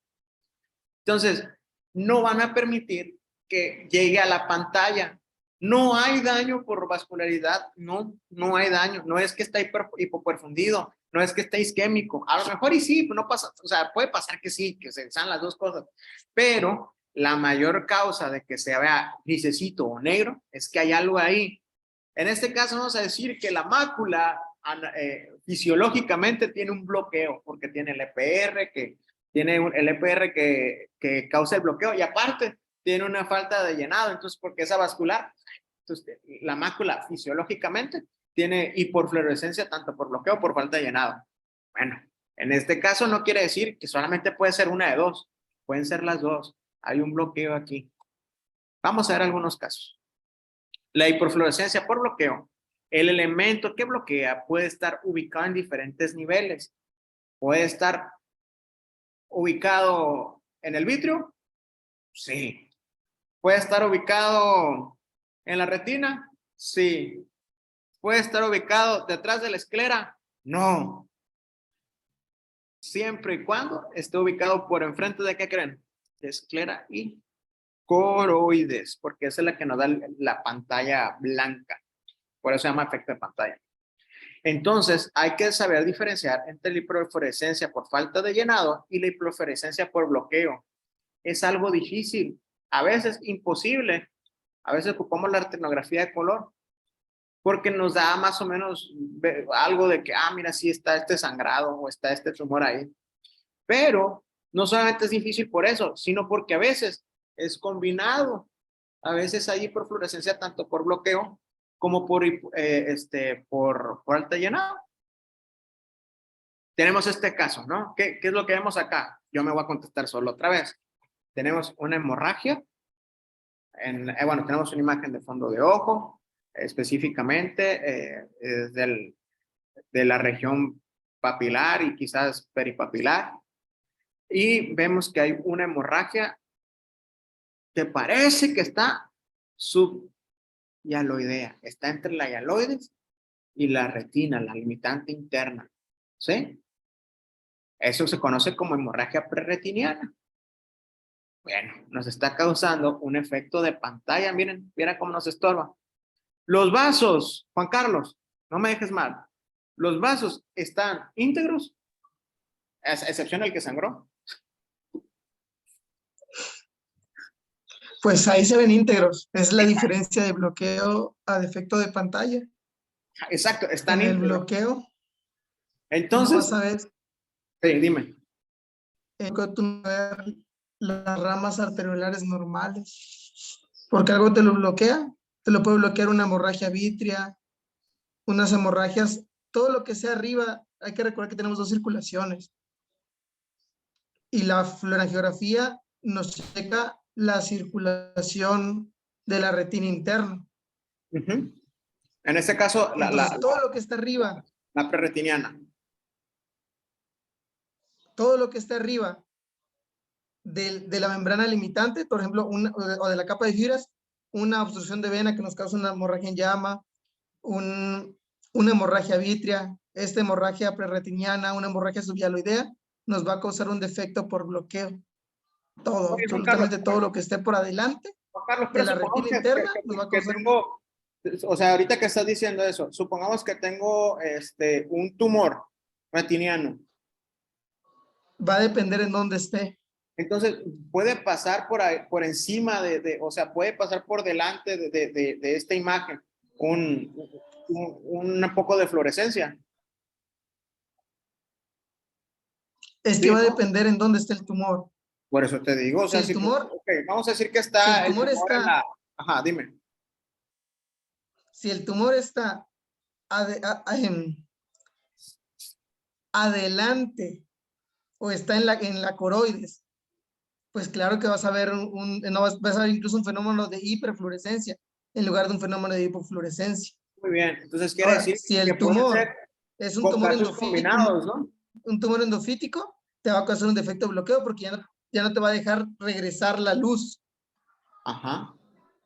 Entonces, no van a permitir que llegue a la pantalla. No hay daño por vascularidad, no hay daño, no es que está hipoperfundido, no es que esté isquémico, a lo mejor y sí, no pasa, o sea, puede pasar que sí, que se sean las dos cosas, pero la mayor causa de que se vea grisecito o negro es que hay algo ahí. En este caso vamos a decir que la mácula fisiológicamente tiene un bloqueo, porque tiene el EPR, que causa el bloqueo, y aparte tiene una falta de llenado, entonces porque esa vascular, entonces la mácula fisiológicamente tiene hiperfluorescencia tanto por bloqueo o por falta de llenado. Bueno, en este caso no quiere decir que solamente puede ser una de dos, pueden ser las dos, hay un bloqueo aquí. Vamos a ver algunos casos. La hiperfluorescencia por bloqueo, el elemento que bloquea puede estar ubicado en diferentes niveles, puede estar ubicado en el vítreo, sí. ¿Puede estar ubicado en la retina? Sí. ¿Puede estar ubicado detrás de la esclera? No. Siempre y cuando esté ubicado por enfrente de, ¿qué creen? De esclera y coroides, porque esa es la que nos da la pantalla blanca. Por eso se llama efecto de pantalla. Entonces, hay que saber diferenciar entre la hiperfluorescencia por falta de llenado y la hiperfluorescencia por bloqueo. Es algo difícil, a veces imposible. A veces ocupamos la retinografía de color porque nos da más o menos algo de que, mira, sí está este sangrado o está este tumor ahí. Pero no solamente es difícil por eso, sino porque a veces es combinado. A veces hay hiperfluorescencia tanto por bloqueo como por alta llenado. Tenemos este caso, ¿no? ¿Qué es lo que vemos acá? Yo me voy a contestar solo otra vez. Tenemos una hemorragia. Bueno, tenemos una imagen de fondo de ojo, específicamente de la región papilar y quizás peripapilar. Y vemos que hay una hemorragia que parece que está subyaloidea. Está entre la hialoides y la retina, la limitante interna. ¿Sí? Eso se conoce como hemorragia prerretiniana. Bueno, nos está causando un efecto de pantalla. Miren cómo nos estorba. Los vasos, Juan Carlos, no me dejes mal. Los vasos están íntegros, a excepción del que sangró. Pues ahí se ven íntegros. Es la diferencia de bloqueo a defecto de pantalla. Exacto, están En el íntegros. bloqueo, Entonces, vas a ver, sí, dime. tú vas a ver las ramas arteriolares normales. Porque algo te lo bloquea. Te lo puede bloquear una hemorragia vítrea, unas hemorragias, todo lo que sea arriba. Hay que recordar que tenemos dos circulaciones. Y la fluorangiografía nos checa la circulación de la retina interna. En este caso, todo lo que está arriba. La prerretiniana. Todo lo que está arriba de la membrana limitante, por ejemplo, o de la capa de fibras, una obstrucción de vena que nos causa una hemorragia en llama, una hemorragia vítrea, esta hemorragia prerretiniana, una hemorragia subhialoidea, nos va a causar un defecto por bloqueo. Todo, absolutamente todo lo que esté por adelante de la retina interna nos va a causar. O sea, ahorita que estás diciendo eso, supongamos que tengo un tumor retiniano. Va a depender en dónde esté. Entonces, puede pasar por encima o sea, puede pasar por delante de esta imagen un poco de fluorescencia. Es Sí, que va a ¿no? depender en dónde esté el tumor. Por eso te digo, o sea, Si el tumor, ok, vamos a decir que si está el el tumor tumor en está, la... Ajá, dime. si el tumor está adelante o está en la coroides, pues claro que vas a ver no vas a ver incluso un fenómeno de hiperfluorescencia en lugar de un fenómeno de hipofluorescencia. Muy bien, entonces quiere Ahora, decir si que el pueden ser tumor es un con tumor casos endofítico, combinados, ¿no? un tumor endofítico, te va a causar un defecto de bloqueo porque ya no te va a dejar regresar la luz. Ajá,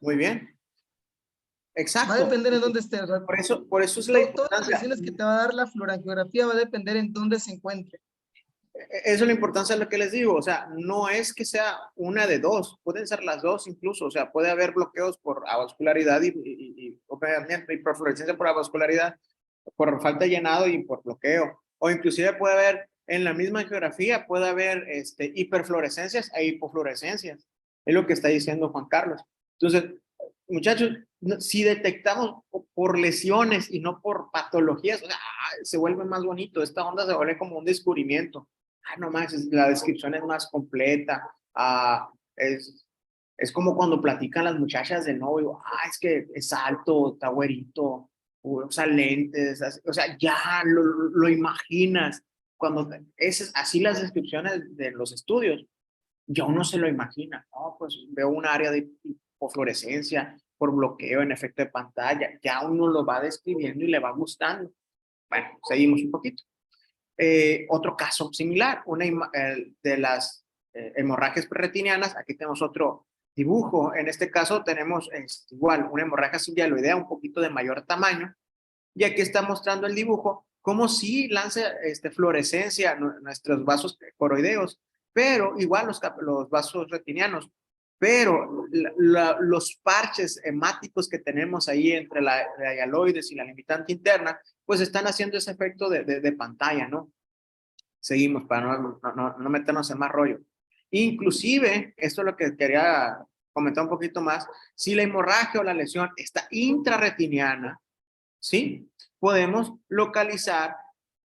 muy bien. Va a Exacto. depender en dónde esté. O sea, Por eso es la todas las importancia. lesiones que te va a dar la fluorangiografía va a depender en dónde se encuentre. Eso es la importancia de lo que les digo, o sea, no es que sea una de dos, pueden ser las dos incluso, o sea, puede haber bloqueos por avascularidad y obviamente hiperfluorescencia por avascularidad, por falta de llenado y por bloqueo, o inclusive puede haber en la misma geografía, puede haber hiperfluorescencias e hipofluorescencias, es lo que está diciendo Juan Carlos. Entonces, muchachos, si detectamos por lesiones y no por patologías, o sea, se vuelve más bonito, esta onda se vuelve como un descubrimiento. No más, la descripción es más completa. Es como cuando platican las muchachas del novio. Es que es alto, está güerito, usa lentes. O sea, ya lo imaginas. Cuando es así las descripciones de los estudios, ya uno se lo imagina. No, pues veo un área de hipofluorescencia por bloqueo en efecto de pantalla. Ya uno lo va describiendo y le va gustando. Bueno, seguimos un poquito. Otro caso similar, de las hemorragias preretinianas, aquí tenemos otro dibujo, en este caso tenemos igual una hemorragia sidealoidea un poquito de mayor tamaño, y aquí está mostrando el dibujo como si lanza fluorescencia nuestros vasos coroideos, pero igual los vasos retinianos, pero los parches hemáticos que tenemos ahí entre la hialoides y la limitante interna, pues están haciendo ese efecto de pantalla, ¿no? Seguimos para no meternos en más rollo. Inclusive, esto es lo que quería comentar un poquito más, si la hemorragia o la lesión está intrarretiniana, ¿sí? Podemos localizar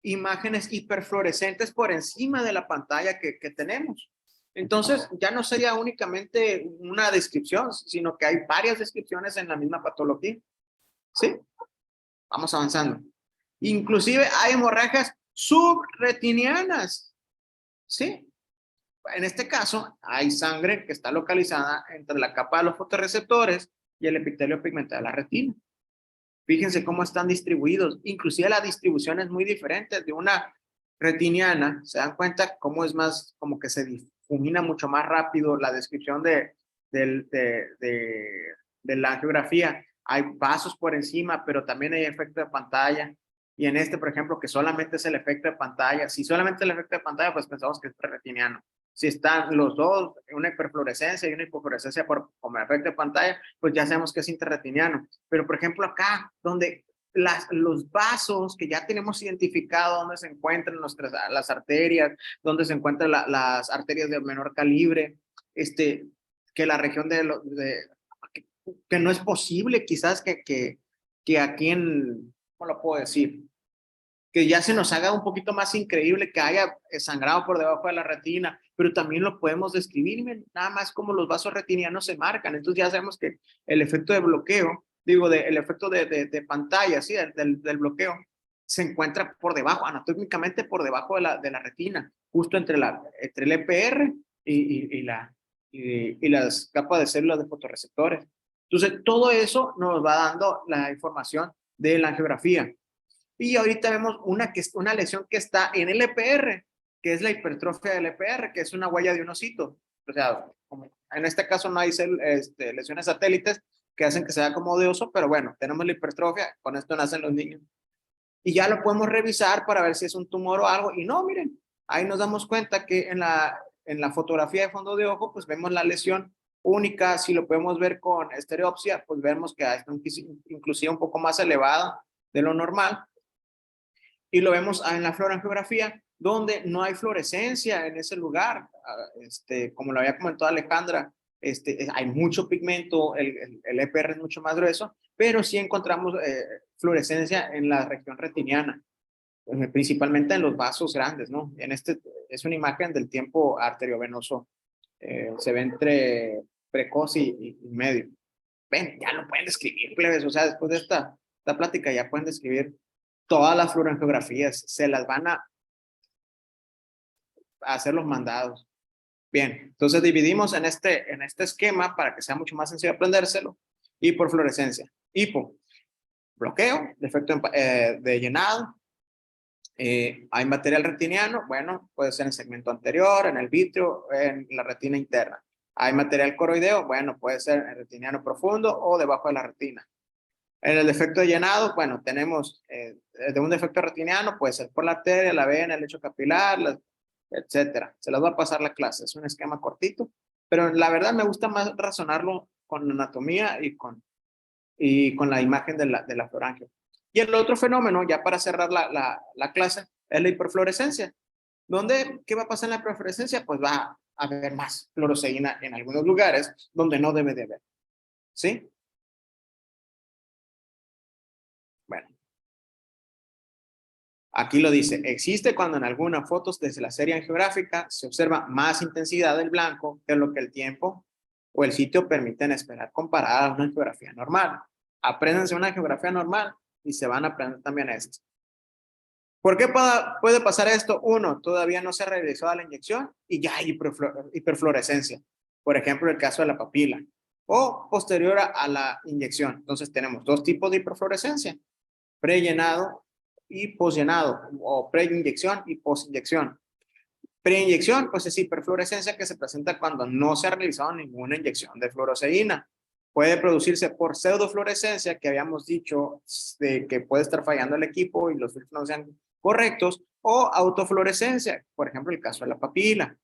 imágenes hiperfluorescentes por encima de la pantalla que tenemos. Entonces, ya no sería únicamente una descripción, sino que hay varias descripciones en la misma patología. ¿Sí? Vamos avanzando. Inclusive hay hemorragias subretinianas. ¿Sí? En este caso, hay sangre que está localizada entre la capa de los fotorreceptores y el epitelio pigmentado de la retina. Fíjense cómo están distribuidos. Inclusive la distribución es muy diferente de una retiniana. Se dan cuenta cómo es más, como que se difumina mucho más rápido la descripción de la angiografía. Hay vasos por encima, pero también hay efecto de pantalla. Y en este, por ejemplo, que solamente es el efecto de pantalla. Si solamente el efecto de pantalla, pues pensamos que es preretiniano. Si están los dos, una hiperfluorescencia y una hipofluorescencia como efecto de pantalla, pues ya sabemos que es interretiniano. Pero, por ejemplo, acá, donde los vasos que ya tenemos identificado, donde se encuentran las arterias, donde se encuentran las arterias de menor calibre, que la región que no es posible quizás que aquí ¿cómo lo puedo decir? Que ya se nos haga un poquito más increíble que haya sangrado por debajo de la retina, pero también lo podemos describir, nada más como los vasos retinianos se marcan. Entonces ya sabemos que el efecto de bloqueo, el efecto de pantalla, ¿sí? del bloqueo, se encuentra por debajo, anatómicamente por debajo de la retina, justo entre el EPR y las capas de células de fotorreceptores. Entonces todo eso nos va dando la información de la angiografía. Y ahorita vemos una lesión que está en el EPR, que es la hipertrofia del EPR, que es una huella de un osito. O sea, en este caso no hay lesiones satélites que hacen que sea como de oso, pero bueno, tenemos la hipertrofia, con esto nacen los niños. Y ya lo podemos revisar para ver si es un tumor o algo. Y no, miren, ahí nos damos cuenta que en la fotografía de fondo de ojo, pues vemos la lesión única. Si lo podemos ver con estereopsia, pues vemos que está inclusive un poco más elevada de lo normal. Y lo vemos en la fluorangiografía, donde no hay fluorescencia en ese lugar. Como lo había comentado Alejandra, hay mucho pigmento, el EPR es mucho más grueso, pero sí encontramos fluorescencia en la región retiniana, principalmente en los vasos grandes, ¿no? Es una imagen del tiempo arteriovenoso, se ve entre precoz y medio. Ven, ya lo pueden describir, plebes, o sea, después de esta plática ya pueden describir todas las fluorangiografías, se las van a hacer los mandados. Bien, entonces dividimos en este esquema para que sea mucho más sencillo aprendérselo. Y por fluorescencia. Hipo, bloqueo, defecto de llenado. Hay material retiniano, bueno, puede ser en segmento anterior, en el vítreo, en la retina interna. Hay material coroideo, bueno, puede ser en retiniano profundo o debajo de la retina. En el defecto de llenado, bueno, tenemos de un defecto retiniano, puede ser por la arteria, la vena, el lecho capilar, etcétera. Se las va a pasar la clase, es un esquema cortito, pero la verdad me gusta más razonarlo con anatomía y con la imagen de la fluorangio. Y el otro fenómeno, ya para cerrar la clase, es la hiperfluorescencia. ¿Qué va a pasar en la hiperfluorescencia? Pues va a haber más fluoresceína en algunos lugares donde no debe de haber. ¿Sí? Bueno. Aquí lo dice, existe cuando en algunas fotos desde la serie angiográfica se observa más intensidad del blanco que lo que el tiempo o el sitio permiten esperar comparada a una angiografía normal. Apréndanse una angiografía normal y se van a aprender también esto. ¿Por qué puede pasar esto? Uno, todavía no se ha realizado la inyección y ya hay hiperfluorescencia. Por ejemplo, el caso de la papila. O posterior a la inyección. Entonces tenemos dos tipos de hiperfluorescencia. Prellenado y posllenado. O preinyección y posinyección. Preinyección, pues es hiperfluorescencia que se presenta cuando no se ha realizado ninguna inyección de fluoresceína. Puede producirse por pseudofluorescencia, que habíamos dicho de que puede estar fallando el equipo y los filtros no sean correctos, o autofluorescencia, por ejemplo, el caso de la papila,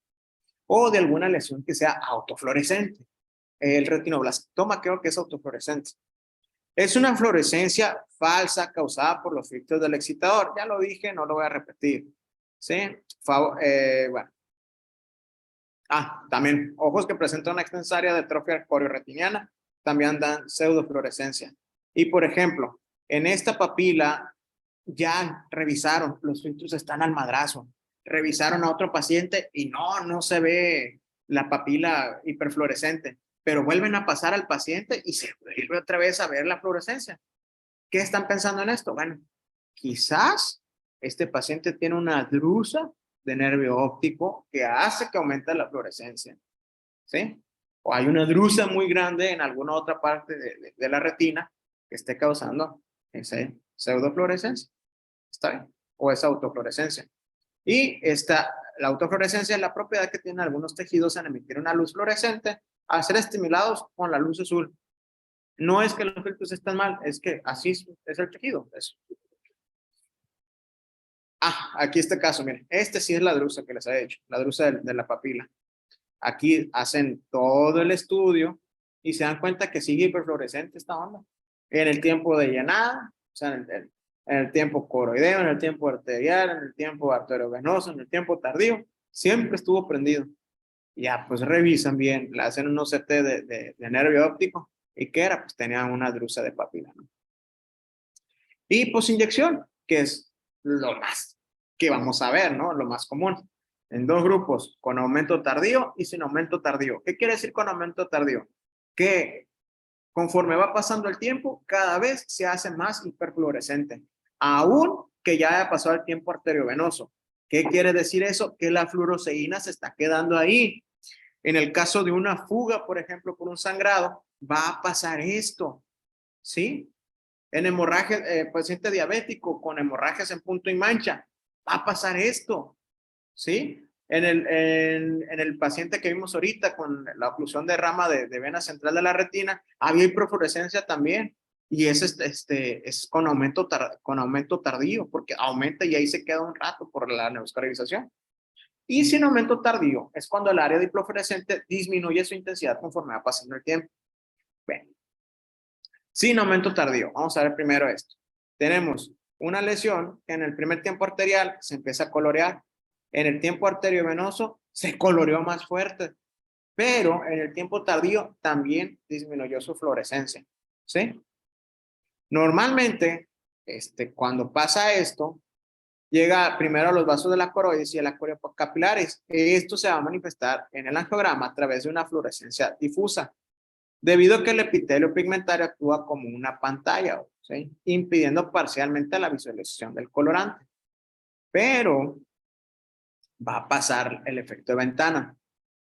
o de alguna lesión que sea autofluorescente. El retinoblastoma creo que es autofluorescente. Es una fluorescencia falsa causada por los filtros del excitador. Ya lo dije, no lo voy a repetir. ¿Sí? Bueno. También ojos que presentan una extensa área de atrofia corioretiniana también dan pseudofluorescencia. Y por ejemplo, en esta papila ya revisaron, los filtros están al madrazo. Revisaron a otro paciente y no se ve la papila hiperfluorescente, pero vuelven a pasar al paciente y se vuelve otra vez a ver la fluorescencia. ¿Qué están pensando en esto? Bueno, quizás este paciente tiene una drusa de nervio óptico que hace que aumente la fluorescencia. ¿Sí? O hay una drusa muy grande en alguna otra parte de la retina que esté causando esa pseudofluorescencia. ¿Está bien? O esa autofluorescencia. Y la autofluorescencia es la propiedad que tienen algunos tejidos en emitir una luz fluorescente al ser estimulados con la luz azul. No es que los filtros estén mal, es que así es el tejido. Eso. Aquí este caso, miren. Sí es la drusa que les he hecho, la drusa de la papila. Aquí hacen todo el estudio y se dan cuenta que sigue hiperfluorescente esta onda. En el tiempo de llenada, o sea, en el tiempo coroideo, en el tiempo arterial, en el tiempo arteriovenoso, en el tiempo tardío, siempre estuvo prendido. Ya, pues revisan bien, le hacen un OCT de nervio óptico. ¿Y qué era? Pues tenía una drusa de papila, ¿no? Y posinyección, que es lo más que vamos a ver, ¿no? Lo más común. En dos grupos, con aumento tardío y sin aumento tardío. ¿Qué quiere decir con aumento tardío? Que conforme va pasando el tiempo, cada vez se hace más hiperfluorescente, aún que ya haya pasado el tiempo arteriovenoso. ¿Qué quiere decir eso? Que la fluoresceína se está quedando ahí. En el caso de una fuga, por ejemplo, por un sangrado, va a pasar esto, ¿sí? En hemorragia, paciente diabético con hemorragias en punto y mancha, va a pasar esto, ¿sí? En el paciente que vimos ahorita con la oclusión de rama de vena central de la retina, había hiperfluorescencia también. Y es con aumento tardío, porque aumenta y ahí se queda un rato por la neovascularización. Y sin aumento tardío es cuando el área de hiperfluorescente disminuye su intensidad conforme va pasando el tiempo. Bien. Sin aumento tardío, vamos a ver primero esto. Tenemos una lesión que en el primer tiempo arterial se empieza a colorear, En el tiempo arteriovenoso se coloreó más fuerte, pero en el tiempo tardío también disminuyó su fluorescencia, ¿sí? Normalmente, cuando pasa esto, llega primero a los vasos de la coroides y a la capilares. Esto se va a manifestar en el angiograma a través de una fluorescencia difusa, debido a que el epitelio pigmentario actúa como una pantalla, ¿sí? Impidiendo parcialmente la visualización del colorante. Pero va a pasar el efecto de ventana.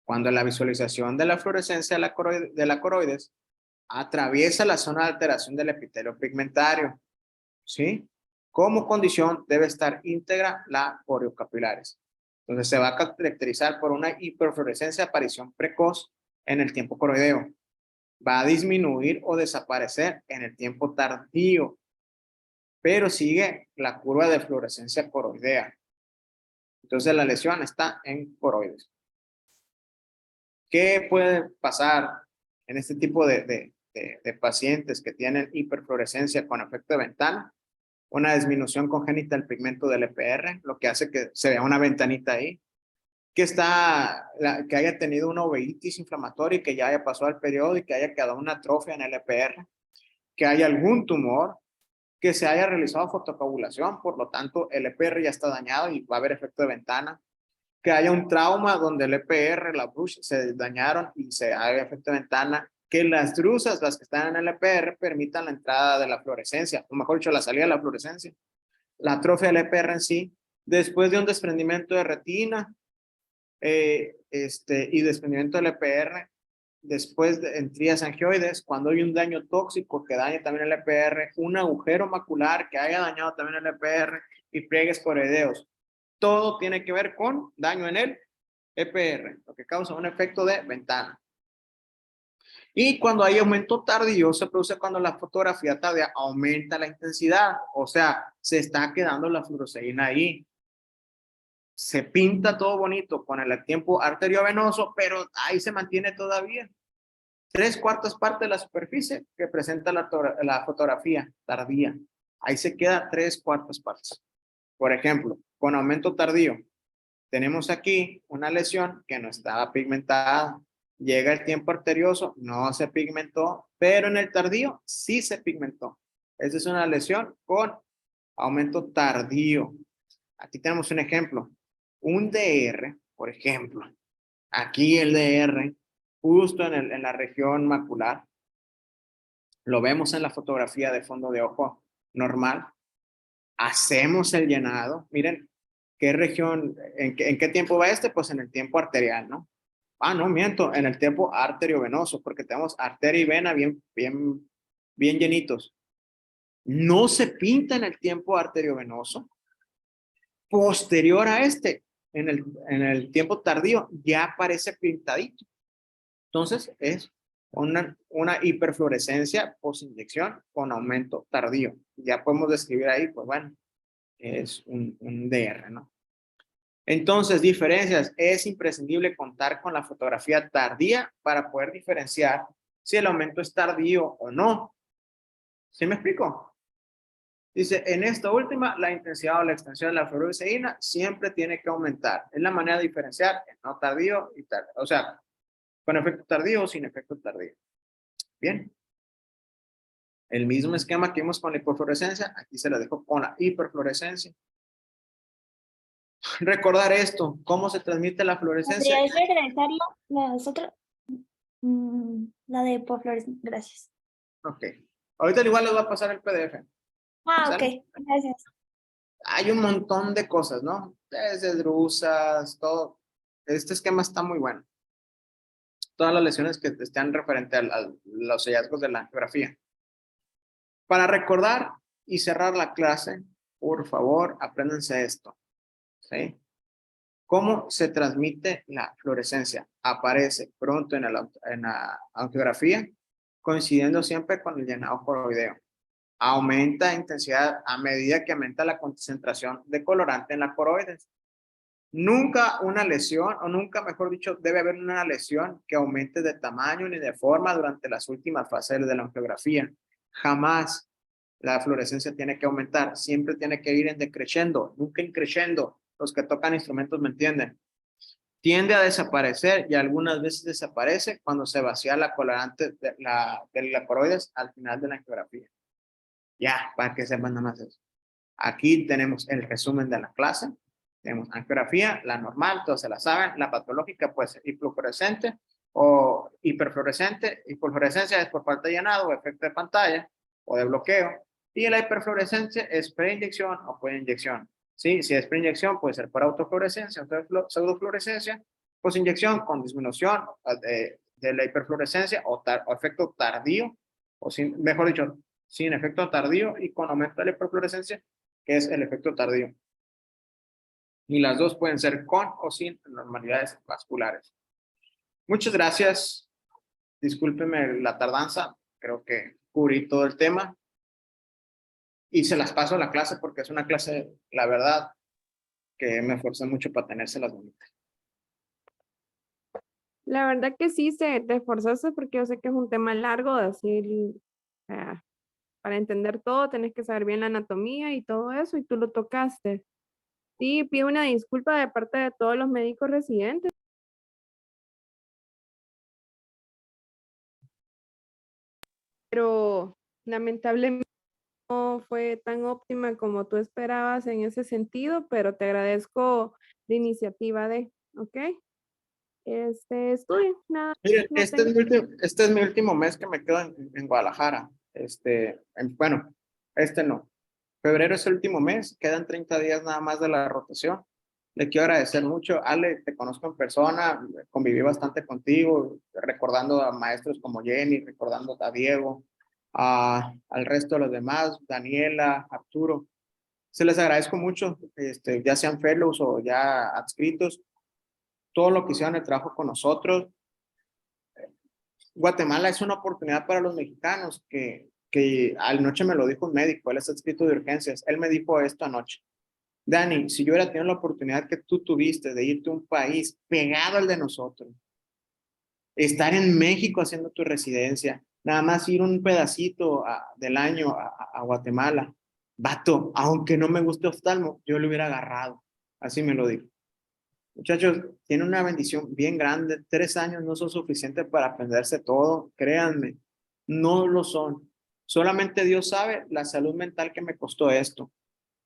Cuando la visualización de la fluorescencia de la coroides atraviesa la zona de alteración del epitelio pigmentario, ¿sí? Como condición debe estar íntegra la coriocapilares. Entonces se va a caracterizar por una hiperfluorescencia de aparición precoz en el tiempo coroideo. Va a disminuir o desaparecer en el tiempo tardío, pero sigue la curva de fluorescencia coroidea. Entonces la lesión está en coroides. ¿Qué puede pasar en este tipo de pacientes que tienen hiperfluorescencia con efecto de ventana? Una disminución congénita del pigmento del EPR, lo que hace que se vea una ventanita ahí, que haya tenido una uveitis inflamatoria y que ya haya pasado al periodo y que haya quedado una atrofia en el EPR, que haya algún tumor, que se haya realizado fotocoagulación, por lo tanto el EPR ya está dañado y va a haber efecto de ventana, que haya un trauma donde el EPR, la brush se dañaron y se haga efecto de ventana, que las drusas, las que están en el EPR, permitan la entrada de la fluorescencia, o mejor dicho, la salida de la fluorescencia. La atrofia del EPR en sí, después de un desprendimiento de retina y desprendimiento del EPR, después de entrías angioides, cuando hay un daño tóxico que dañe también el EPR, un agujero macular que haya dañado también el EPR y pliegues coroideos. Todo tiene que ver con daño en el EPR, lo que causa un efecto de ventana. Y cuando hay aumento tardío, se produce cuando la fotografía tardía aumenta la intensidad, o sea, se está quedando la fluoresceína ahí. Se pinta todo bonito con el tiempo arteriovenoso, pero ahí se mantiene todavía. 3/4 partes de la superficie que presenta la fotografía tardía. Ahí se queda 3/4 partes. Por ejemplo, con aumento tardío, tenemos aquí una lesión que no estaba pigmentada. Llega el tiempo arterioso, no se pigmentó, pero en el tardío sí se pigmentó. Esa es una lesión con aumento tardío. Aquí tenemos un ejemplo. Un DR, por ejemplo. Aquí el DR, justo en la región macular. Lo vemos en la fotografía de fondo de ojo normal. Hacemos el llenado. Miren, ¿qué región, en qué tiempo va Pues en el tiempo arterial, ¿no? Ah, no, miento, en el tiempo arteriovenoso, porque tenemos arteria y vena bien llenitos. No se pinta en el tiempo arteriovenoso. Posterior a en el tiempo tardío, ya aparece pintadito. Entonces, es una hiperfluorescencia post-inyección con aumento tardío. Ya podemos describir ahí, pues bueno, es un DR, ¿no? Entonces, diferencias. Es imprescindible contar con la fotografía tardía para poder diferenciar si el aumento es tardío o no. ¿Sí me explico? Dice, en esta última, la intensidad o la extensión de la fluoresceína siempre tiene que aumentar. Es la manera de diferenciar el no tardío y tardío. O sea, con efecto tardío o sin efecto tardío. Bien. El mismo esquema que vimos con la hipofluorescencia, aquí se lo dejo con la hiperfluorescencia. Recordar esto, ¿cómo se transmite la fluorescencia? ¿Podrías regresarlo? Las otras. La de hipofluorescencia. Gracias. Ok. Ahorita igual les voy a pasar el PDF. Ah, ¿Sale? ok. Gracias. Hay un montón de cosas, ¿no? Desde drusas, todo. Este esquema está muy bueno. Todas las lesiones que están referente a los hallazgos de la geografía. Para recordar y cerrar la clase, por favor, apréndanse esto. ¿Sí? ¿Cómo se transmite la fluorescencia? Aparece pronto en la angiografía, coincidiendo siempre con el llenado coroideo. Aumenta de intensidad a medida que aumenta la concentración de colorante en la coroides. Nunca una lesión, o nunca, mejor dicho, debe haber una lesión que aumente de tamaño ni de forma durante las últimas fases de la angiografía. Jamás la fluorescencia tiene que aumentar, siempre tiene que ir en decreciendo, nunca en crescendo. los que tocan instrumentos me entienden. Tiende a desaparecer y algunas veces desaparece cuando se vacía la colorante del coroides al final de la angiografía. Ya, para que sepan nada más eso. Aquí tenemos el resumen de la clase. Tenemos angiografía, la normal, todos se la saben. La patológica puede ser hipofluorescente o hiperfluorescente. Hipofluorescencia es por falta de llenado o efecto de pantalla o de bloqueo. Y la hiperfluorescencia es preinyección o preinyección. ¿Sí? Si es preinyección, puede ser por autofluorescencia o pseudofluorescencia. Posinyección con disminución de la hiperfluorescencia o efecto tardío, o mejor dicho, sin efecto tardío y con aumento de la hiperfluorescencia, que es el efecto tardío. Y las dos pueden ser con o sin anormalidades vasculares. Muchas gracias. Discúlpeme la tardanza. Creo que cubrí todo el tema. Y se las paso a la clase porque es una clase, la verdad, que me esforcé mucho para tenérselas bonitas. La verdad que sí, te esforzaste porque yo sé que es un tema largo de decir, para entender todo tenés que saber bien la anatomía y todo eso, y tú lo tocaste. Sí, pido una disculpa de parte de todos los médicos residentes. Pero lamentablemente no fue tan óptima como tú esperabas en ese sentido, pero te agradezco la iniciativa ¿ok? Estudien, nada, Miren, no este es mi último mes que me quedo en Guadalajara. Bueno, no. Febrero es el último mes, quedan 30 días nada más de la rotación. Le quiero agradecer mucho. Ale, te conozco en persona, conviví bastante contigo, recordando a maestros como Jenny, recordando a Diego, al resto de los demás, Daniela, Arturo. Se les agradezco mucho, ya sean fellows o ya adscritos, todo lo que hicieron el trabajo con nosotros. Guatemala es una oportunidad para los mexicanos que anoche me lo dijo un médico, él es adscrito de urgencias, él me dijo esto anoche. Dani, si yo hubiera tenido la oportunidad que tú tuviste de irte a un país pegado al de nosotros, estar en México haciendo tu residencia, nada más ir un pedacito del año a Guatemala, vato, aunque no me guste oftalmo, yo lo hubiera agarrado. Así me lo dijo. Muchachos, tiene una bendición bien grande. 3 años no son suficientes para aprenderse todo. Créanme, no lo son. Solamente Dios sabe la salud mental que me costó esto.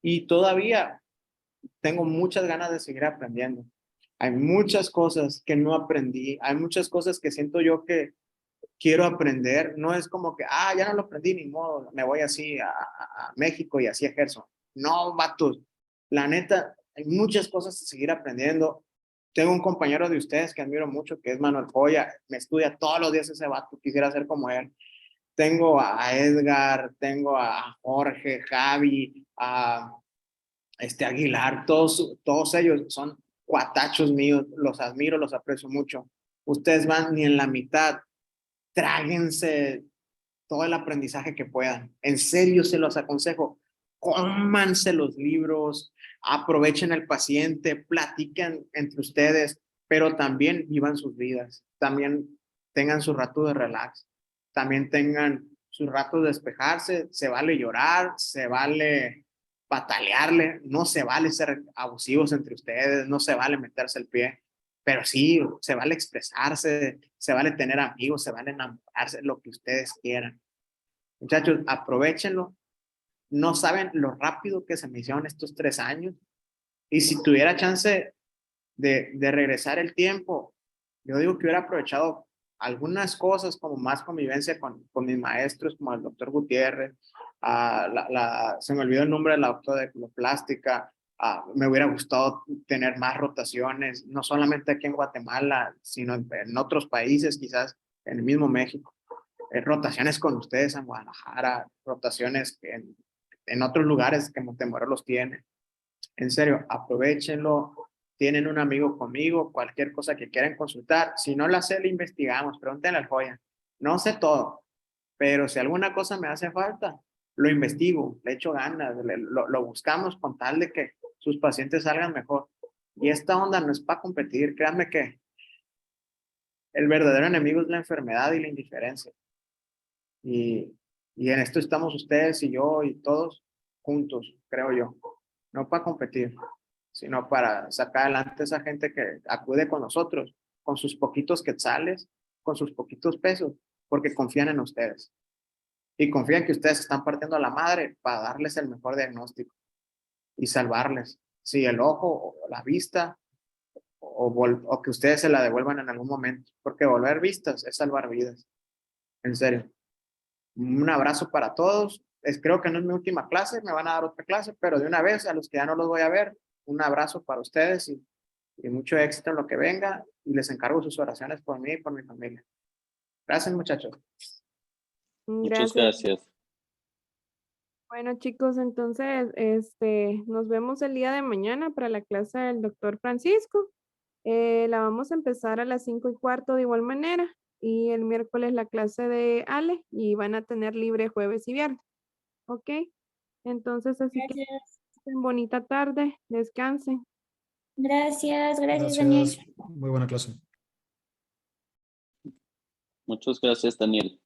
Y todavía tengo muchas ganas de seguir aprendiendo. Hay muchas cosas que no aprendí. Hay muchas cosas que siento yo que quiero aprender. No es como que, ya no lo aprendí, ni modo, me voy así a México y así ejerzo. No, vatos. La neta, hay muchas cosas que seguir aprendiendo. Tengo un compañero de ustedes que admiro mucho, que es Manuel Joya. Me estudia todos los días ese vato. Quisiera ser como él. Tengo a Edgar, tengo a Jorge, Javi, a Aguilar. Todos ellos son cuatachos míos. Los admiro, los aprecio mucho. Ustedes van ni en la mitad. Tráguense todo el aprendizaje que puedan. En serio se los aconsejo. Cómanse los libros, aprovechen el paciente, platiquen entre ustedes, pero también vivan sus vidas. También tengan su rato de relax. También tengan su rato de despejarse. Se vale llorar, se vale patalearle, no se vale ser abusivos entre ustedes, no se vale meterse el pie. Pero sí, se vale expresarse, se vale tener amigos, se vale enamorarse, lo que ustedes quieran. Muchachos, aprovechenlo. No saben lo rápido que se me hicieron estos 3 años. Y si tuviera chance de regresar el tiempo, yo digo que hubiera aprovechado algunas cosas como más convivencia con mis maestros, como el doctor Gutiérrez. Se me olvidó el nombre de la doctora de plástica. Me hubiera gustado tener más rotaciones, no solamente aquí en Guatemala, sino en otros países, quizás en el mismo México. Rotaciones con ustedes en Guadalajara, rotaciones en otros lugares que Montemorelos tiene. En serio, aprovechenlo. Tienen un amigo conmigo, cualquier cosa que quieran consultar. Si no la sé, le investigamos, pregúntenle al Joya. No sé todo, pero si alguna cosa me hace falta, lo investigo, le echo ganas, lo buscamos con tal de que sus pacientes salgan mejor. Y esta onda no es para competir, créanme que el verdadero enemigo es la enfermedad y la indiferencia. Y en esto estamos ustedes y yo y todos juntos, creo yo. No para competir, sino para sacar adelante a esa gente que acude con nosotros, con sus poquitos quetzales, con sus poquitos pesos, porque confían en ustedes. Y confían que ustedes están partiendo a la madre para darles el mejor diagnóstico y salvarles. Si el ojo o la vista, o que ustedes se la devuelvan en algún momento, porque volver vistas es salvar vidas. En serio. Un abrazo para todos. Creo que no es mi última clase, me van a dar otra clase, pero de una vez a los que ya no los voy a ver, un abrazo para ustedes y mucho éxito en lo que venga, y les encargo sus oraciones por mí y por mi familia. Gracias, muchachos. Muchas Gracias. gracias. Bueno, chicos, entonces, nos vemos el día de mañana para la clase del doctor Francisco. La vamos a empezar a las 5:15 de igual manera. Y el miércoles la clase de Ale y van a tener libre jueves y viernes. ¿Ok? Entonces, así que Gracias. pasen bonita tarde, descansen. Gracias, Daniel. Muy buena clase. Muchas gracias, Daniel.